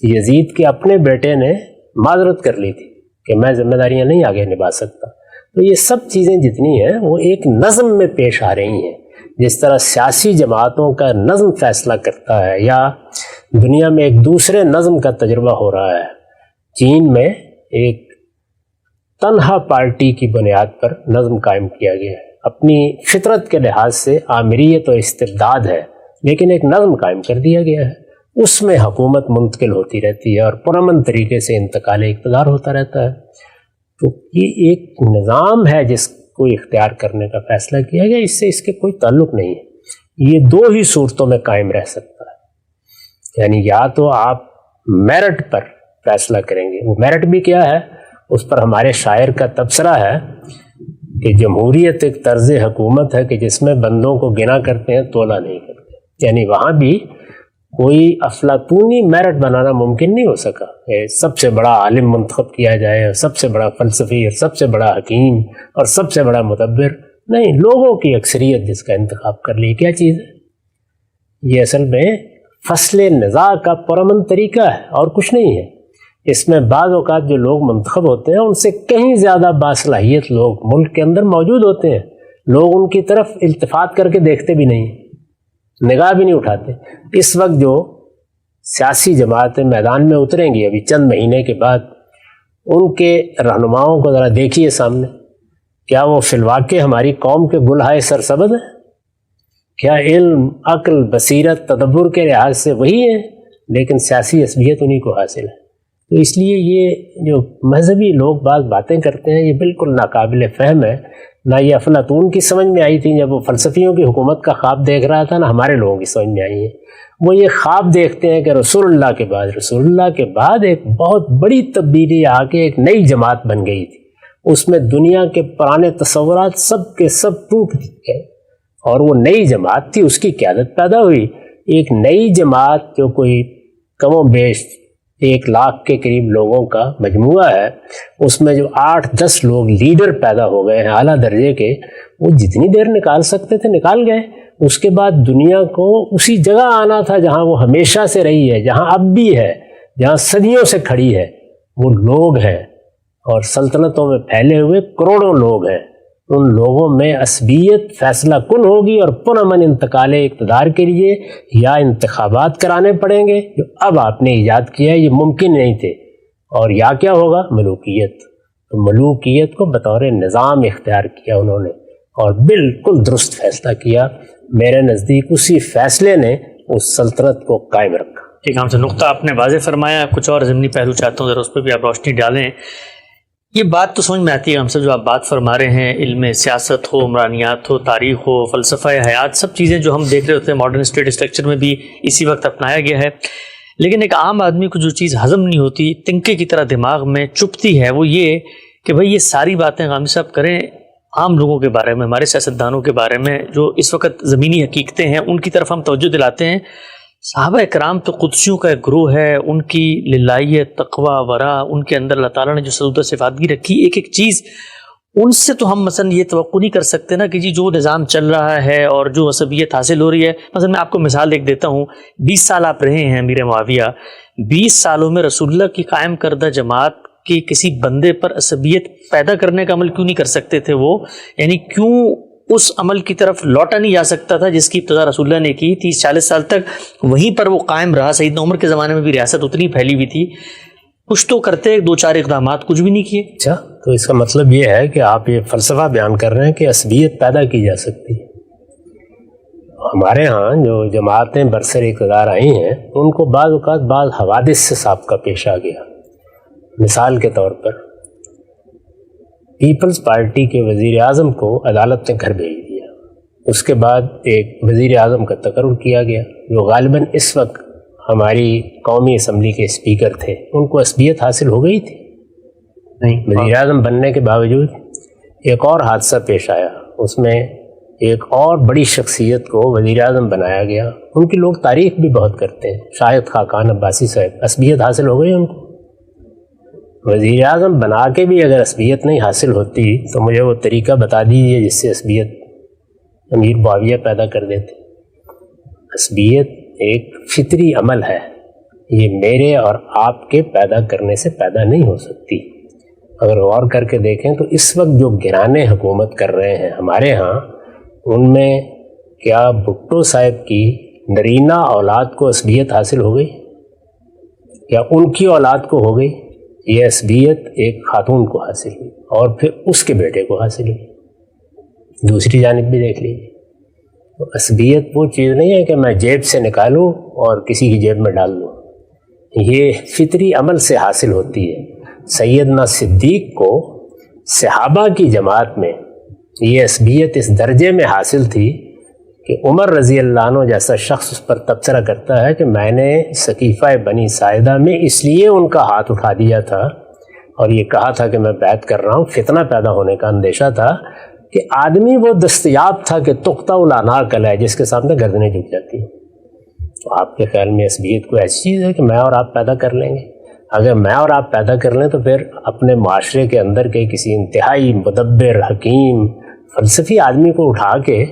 یزید کے اپنے بیٹے نے معذرت کر لی تھی کہ میں ذمہ داریاں نہیں آگے نبھا سکتا. تو یہ سب چیزیں جتنی ہیں وہ ایک نظم میں پیش آ رہی ہیں. جس طرح سیاسی جماعتوں کا نظم فیصلہ کرتا ہے یا دنیا میں ایک دوسرے نظم کا تجربہ ہو رہا ہے. چین میں ایک تنہا پارٹی کی بنیاد پر نظم قائم کیا گیا ہے. اپنی فطرت کے لحاظ سے آمریت اور استبداد ہے، لیکن ایک نظم قائم کر دیا گیا ہے. اس میں حکومت منتقل ہوتی رہتی ہے اور پرامن طریقے سے انتقال اقتدار ہوتا رہتا ہے. تو یہ ایک نظام ہے جس کو اختیار کرنے کا فیصلہ کیا گیا، اس سے اس کے کوئی تعلق نہیں ہے. یہ 2 ہی صورتوں میں قائم رہ سکتا ہے. یعنی یا تو آپ میرٹ پر فیصلہ کریں گے، وہ میرٹ بھی کیا ہے اس پر ہمارے شاعر کا تبصرہ ہے کہ جمہوریت ایک طرز حکومت ہے کہ جس میں بندوں کو گنا کرتے ہیں تولا نہیں کرتے. یعنی وہاں بھی کوئی افلاطونی میرٹ بنانا ممکن نہیں ہو سکا کہ سب سے بڑا عالم منتخب کیا جائے اور سب سے بڑا فلسفی اور سب سے بڑا حکیم اور سب سے بڑا مدبر. نہیں، لوگوں کی اکثریت جس کا انتخاب کر لی. کیا چیز ہے یہ؟ اصل میں فصل نزاع کا پرامن طریقہ ہے اور کچھ نہیں ہے. اس میں بعض اوقات جو لوگ منتخب ہوتے ہیں ان سے کہیں زیادہ باصلاحیت لوگ ملک کے اندر موجود ہوتے ہیں. لوگ ان کی طرف التفات کر کے دیکھتے بھی نہیں، نگاہ بھی نہیں اٹھاتے. اس وقت جو سیاسی جماعتیں میدان میں اتریں گی ابھی چند مہینے کے بعد، ان کے رہنماؤں کو ذرا دیکھیے سامنے. کیا وہ فی الواقع ہماری قوم کے گلہائے سرسبز ہیں؟ کیا علم، عقل، بصیرت، تدبر کے لحاظ سے وہی ہیں، لیکن سیاسی عصبیت انہی کو حاصل ہے. تو اس لیے یہ جو مذہبی لوگ بعض باتیں کرتے ہیں یہ بالکل ناقابل فہم ہے. نہ یہ افلاطون کی سمجھ میں آئی تھی جب وہ فلسفیوں کی حکومت کا خواب دیکھ رہا تھا، نہ ہمارے لوگوں کی سمجھ میں آئی ہے. وہ یہ خواب دیکھتے ہیں کہ رسول اللہ کے بعد ایک بہت بڑی تبدیلی آ کے ایک نئی جماعت بن گئی تھی. اس میں دنیا کے پرانے تصورات سب کے سب ٹوٹ گئے اور وہ نئی جماعت تھی، اس کی قیادت پیدا ہوئی. ایک نئی جماعت جو کوئی کم و بیش 1 لاکھ کے قریب لوگوں کا مجموعہ ہے، اس میں جو 8-10 لوگ لیڈر پیدا ہو گئے ہیں اعلیٰ درجے کے، وہ جتنی دیر نکال سکتے تھے نکال گئے. اس کے بعد دنیا کو اسی جگہ آنا تھا جہاں وہ ہمیشہ سے رہی ہے، جہاں اب بھی ہے، جہاں صدیوں سے کھڑی ہے۔ وہ لوگ ہیں اور سلطنتوں میں پھیلے ہوئے کروڑوں لوگ ہیں، ان لوگوں میں عصبیت فیصلہ کن ہوگی اور پرامن انتقال اقتدار کے لیے یا انتخابات کرانے پڑیں گے جو اب آپ نے ایجاد کیا ہے، یہ ممکن نہیں تھے، اور یا کیا ہوگا؟ ملوکیت۔ تو ملوکیت کو بطور نظام اختیار کیا انہوں نے اور بالکل درست فیصلہ کیا۔ میرے نزدیک اسی فیصلے نے اس سلطنت کو قائم رکھا۔ ایک ہم سے نقطہ آپ نے واضح فرمایا، کچھ اور ضمنی پہلو چاہتا ہوں ذرا اس پہ بھی آپ روشنی ڈالیں۔ یہ بات تو سمجھ میں آتی ہے ہم سے جو آپ بات فرما رہے ہیں، علم سیاست ہو، عمرانیات ہو، تاریخ ہو، فلسفہ حیات، سب چیزیں جو ہم دیکھ رہے ہوتے ہیں ماڈرن اسٹیٹ اسٹرکچر میں بھی اسی وقت اپنایا گیا ہے، لیکن ایک عام آدمی کو جو چیز ہضم نہیں ہوتی، تنکے کی طرح دماغ میں چپتی ہے، وہ یہ کہ بھئی یہ ساری باتیں غامدی صاحب کریں عام لوگوں کے بارے میں، ہمارے سیاستدانوں کے بارے میں جو اس وقت زمینی حقیقتیں ہیں ان کی طرف ہم توجہ دلاتے ہیں۔ صحابہ اکرام تو قدسیوں کا ایک گروہ ہے، ان کی للہیت، تقوی، ورع، ان کے اندر اللہ تعالیٰ نے جو سعودہ صفاتگی رکھی، ایک ایک چیز ان سے تو ہم مثلا یہ توقع نہیں کر سکتے نا کہ جی جو نظام چل رہا ہے اور جو عصبیت حاصل ہو رہی ہے۔ مثلا میں آپ کو مثال ایک دیتا ہوں، 20 سال آپ رہے ہیں امیر معاویہ، 20 سالوں میں رسول اللہ کی قائم کردہ جماعت کہ کسی بندے پر عصبیت پیدا کرنے کا عمل کیوں نہیں کر سکتے تھے وہ؟ یعنی کیوں اس عمل کی طرف لوٹا نہیں جا سکتا تھا جس کی ابتدا رسول اللہ نے کی؟ 30-40 سال تک وہیں پر وہ قائم رہا۔ سیدنا عمر کے زمانے میں بھی ریاست اتنی پھیلی ہوئی تھی، کچھ تو کرتے 2-4 اقدامات، کچھ بھی نہیں کیے۔ اچھا، تو اس کا مطلب یہ ہے کہ آپ یہ فلسفہ بیان کر رہے ہیں کہ عصبیت پیدا کی جا سکتی ہے۔ ہمارے ہاں جو جماعتیں برسر اقتدار آئی ہیں ان کو بعض اوقات بعض حوادث سے سابقہ پیش آ گیا۔ مثال کے طور پر پیپلز پارٹی کے وزیر اعظم کو عدالت نے گھر بھیج دیا، اس کے بعد ایک وزیر اعظم کا تقرر کیا گیا جو غالباً اس وقت ہماری قومی اسمبلی کے اسپیکر تھے۔ ان کو عصبیت حاصل ہو گئی تھی نہیں، وزیر اعظم بننے کے باوجود۔ ایک اور حادثہ پیش آیا، اس میں ایک اور بڑی شخصیت کو وزیر اعظم بنایا گیا، ان کی لوگ تعریف بھی بہت کرتے ہیں، شاہد خاقان عباسی صاحب۔ عصبیت حاصل ہو گئی ان کو۔ وزیر اعظم بنا کے بھی اگر عصبیت نہیں حاصل ہوتی تو مجھے وہ طریقہ بتا دیجیے جس سے عصبیت امیر معاویہ پیدا کر دیتے۔ عصبیت ایک فطری عمل ہے، یہ میرے اور آپ کے پیدا کرنے سے پیدا نہیں ہو سکتی۔ اگر غور کر کے دیکھیں تو اس وقت جو گرانے حکومت کر رہے ہیں ہمارے ہاں، ان میں کیا بھٹو صاحب کی نرینہ اولاد کو عصبیت حاصل ہو گئی؟ کیا ان کی اولاد کو ہو گئی؟ یہ عصبیت ایک خاتون کو حاصل ہوئی اور پھر اس کے بیٹے کو حاصل ہوئی۔ دوسری جانب بھی دیکھ لیجیے، تو عصبیت وہ چیز نہیں ہے کہ میں جیب سے نکالوں اور کسی کی جیب میں ڈال دوں، یہ فطری عمل سے حاصل ہوتی ہے۔ سیدنا صدیق کو صحابہ کی جماعت میں یہ عصبیت اس درجے میں حاصل تھی کہ عمر رضی اللہ عنہ جیسا شخص اس پر تبصرہ کرتا ہے کہ میں نے سقیفہ بنی ساعدہ میں اس لیے ان کا ہاتھ اٹھا دیا تھا اور یہ کہا تھا کہ میں بیعت کر رہا ہوں، فتنہ پیدا ہونے کا اندیشہ تھا کہ آدمی وہ دستیاب تھا کہ تختہ الاناق ہے جس کے سامنے گردنیں جھک جاتی ہیں۔ تو آپ کے خیال میں عصبیت کوئی ایسی چیز ہے کہ میں اور آپ پیدا کر لیں گے؟ اگر میں اور آپ پیدا کر لیں تو پھر اپنے معاشرے کے اندر کے کسی انتہائی مدبر، حکیم، فلسفی آدمی کو اٹھا کے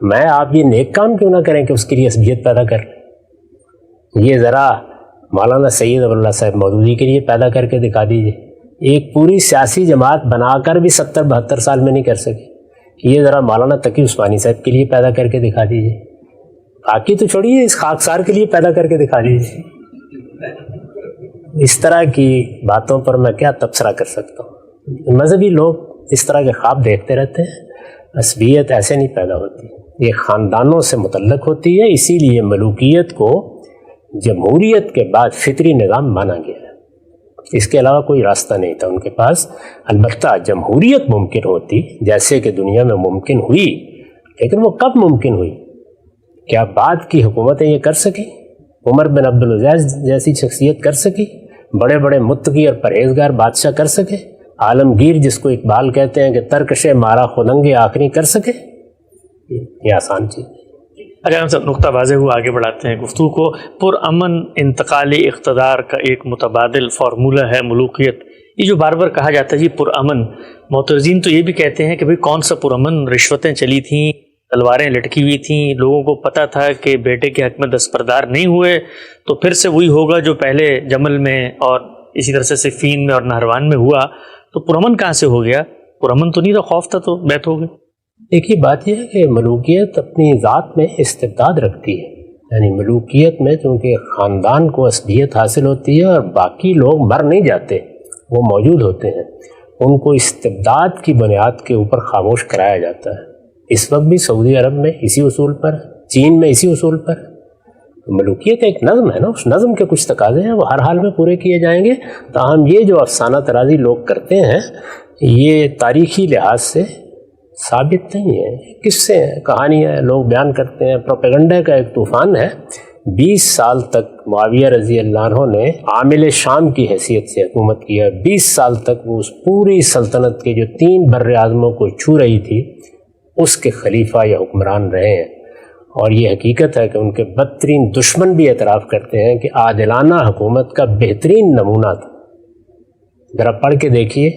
میں آپ یہ نیک کام کیوں نہ کریں کہ اس کے لیے عصبیت پیدا کر لیں؟ یہ ذرا مولانا سید ابواللہ صاحب مودودی کے لیے پیدا کر کے دکھا دیجیے، ایک پوری سیاسی جماعت بنا کر بھی 70-72 سال میں نہیں کر سکے۔ یہ ذرا مولانا تقی عثمانی صاحب کے لیے پیدا کر کے دکھا دیجیے، باقی تو چھوڑیے، اس خاکسار کے لیے پیدا کر کے دکھا دیجیے۔ اس طرح کی باتوں پر میں کیا تبصرہ کر سکتا ہوں؟ مذہبی لوگ اس طرح کے خواب دیکھتے رہتے ہیں۔ عصبیت ایسے نہیں پیدا ہوتی، یہ خاندانوں سے متعلق ہوتی ہے، اسی لیے ملوکیت کو جمہوریت کے بعد فطری نظام مانا گیا ہے، اس کے علاوہ کوئی راستہ نہیں تھا ان کے پاس۔ البتہ جمہوریت ممکن ہوتی جیسے کہ دنیا میں ممکن ہوئی، لیکن وہ کب ممکن ہوئی؟ کیا بعد کی حکومتیں یہ کر سکیں؟ عمر بن عبدالعزیز جیسی شخصیت کر سکی؟ بڑے بڑے متقی اور پرہیزگار بادشاہ کر سکے؟ عالمگیر جس کو اقبال کہتے ہیں کہ ترکش مارا خودنگ آخری کر سکے؟ یہ آسان چیز۔ اگر ہم سب نقطہ واضح ہوا آگے بڑھاتے ہیں گفتگو کو۔ پرامن انتقالی اقتدار کا ایک متبادل فارمولہ ہے ملوکیت، یہ جو بار بار کہا جاتا ہے جی پرامن، معترضین تو یہ بھی کہتے ہیں کہ بھئی کون سا پرامن، رشوتیں چلی تھیں، تلواریں لٹکی ہوئی تھیں، لوگوں کو پتہ تھا کہ بیٹے کے حق میں دستبردار نہیں ہوئے تو پھر سے وہی ہوگا جو پہلے جمل میں اور اسی طرح سے صفین میں اور نہروان میں ہوا، تو پرامن کہاں سے ہو گیا؟ پرامن تو نہیں تھا، خوف تھا تو بیت ہو گئے۔ دیکھیے بات یہ ہے کہ ملوکیت اپنی ذات میں استبداد رکھتی ہے، یعنی ملوکیت میں چونکہ خاندان کو عصبیت حاصل ہوتی ہے اور باقی لوگ مر نہیں جاتے، وہ موجود ہوتے ہیں، ان کو استبداد کی بنیاد کے اوپر خاموش کرایا جاتا ہے۔ اس وقت بھی سعودی عرب میں اسی اصول پر، چین میں اسی اصول پر۔ ملوکیت ایک نظم ہے نا، اس نظم کے کچھ تقاضے ہیں، وہ ہر حال میں پورے کیے جائیں گے۔ تاہم یہ جو افسانہ ترازی لوگ کرتے ہیں یہ تاریخی لحاظ سے ثابت نہیں ہے، قصے ہیں، کہانیاں ہیں، لوگ بیان کرتے ہیں، پروپیگنڈا کا ایک طوفان ہے۔ 20 سال تک معاویہ رضی اللہ عنہ نے عامل شام کی حیثیت سے حکومت کیا، 20 سال تک وہ اس پوری سلطنت کے جو 3 بر اعظموں کو چھو رہی تھی اس کے خلیفہ یا حکمران رہے ہیں، اور یہ حقیقت ہے کہ ان کے بدترین دشمن بھی اعتراف کرتے ہیں کہ عادلانہ حکومت کا بہترین نمونہ تھا۔ ذرا پڑھ کے دیکھیے،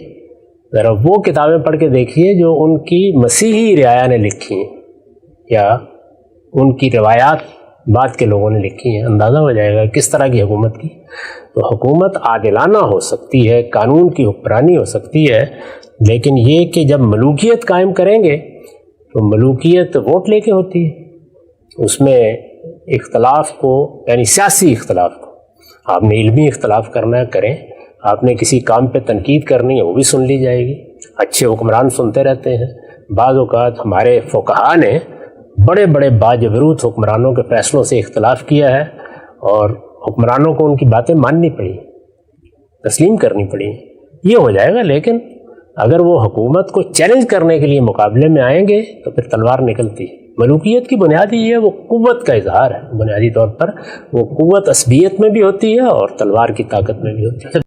ذرا وہ کتابیں پڑھ کے دیکھیے جو ان کی مسیحی رعایا نے لکھی ہیں یا ان کی روایات بعد کے لوگوں نے لکھی ہیں، اندازہ ہو جائے گا کس طرح کی حکومت کی۔ تو حکومت عادلانہ ہو سکتی ہے، قانون کی حکمرانی ہو سکتی ہے، لیکن یہ کہ جب ملوکیت قائم کریں گے تو ملوکیت ووٹ لے کے ہوتی ہے، اس میں اختلاف کو، یعنی سیاسی اختلاف کو، آپ نے علمی اختلاف کرنا ہے کریں، آپ نے کسی کام پہ تنقید کرنی ہے وہ بھی سن لی جائے گی۔ اچھے حکمران سنتے رہتے ہیں، بعض اوقات ہمارے فقہا نے بڑے بڑے باجبروت حکمرانوں کے فیصلوں سے اختلاف کیا ہے اور حکمرانوں کو ان کی باتیں ماننی پڑی، تسلیم کرنی پڑی، یہ ہو جائے گا۔ لیکن اگر وہ حکومت کو چیلنج کرنے کے لیے مقابلے میں آئیں گے تو پھر تلوار نکلتی ہے۔ ملوکیت کی بنیادی یہ ہے، وہ قوت کا اظہار ہے، بنیادی طور پر وہ قوت عصبیت میں بھی ہوتی ہے اور تلوار کی طاقت میں بھی ہوتی ہے۔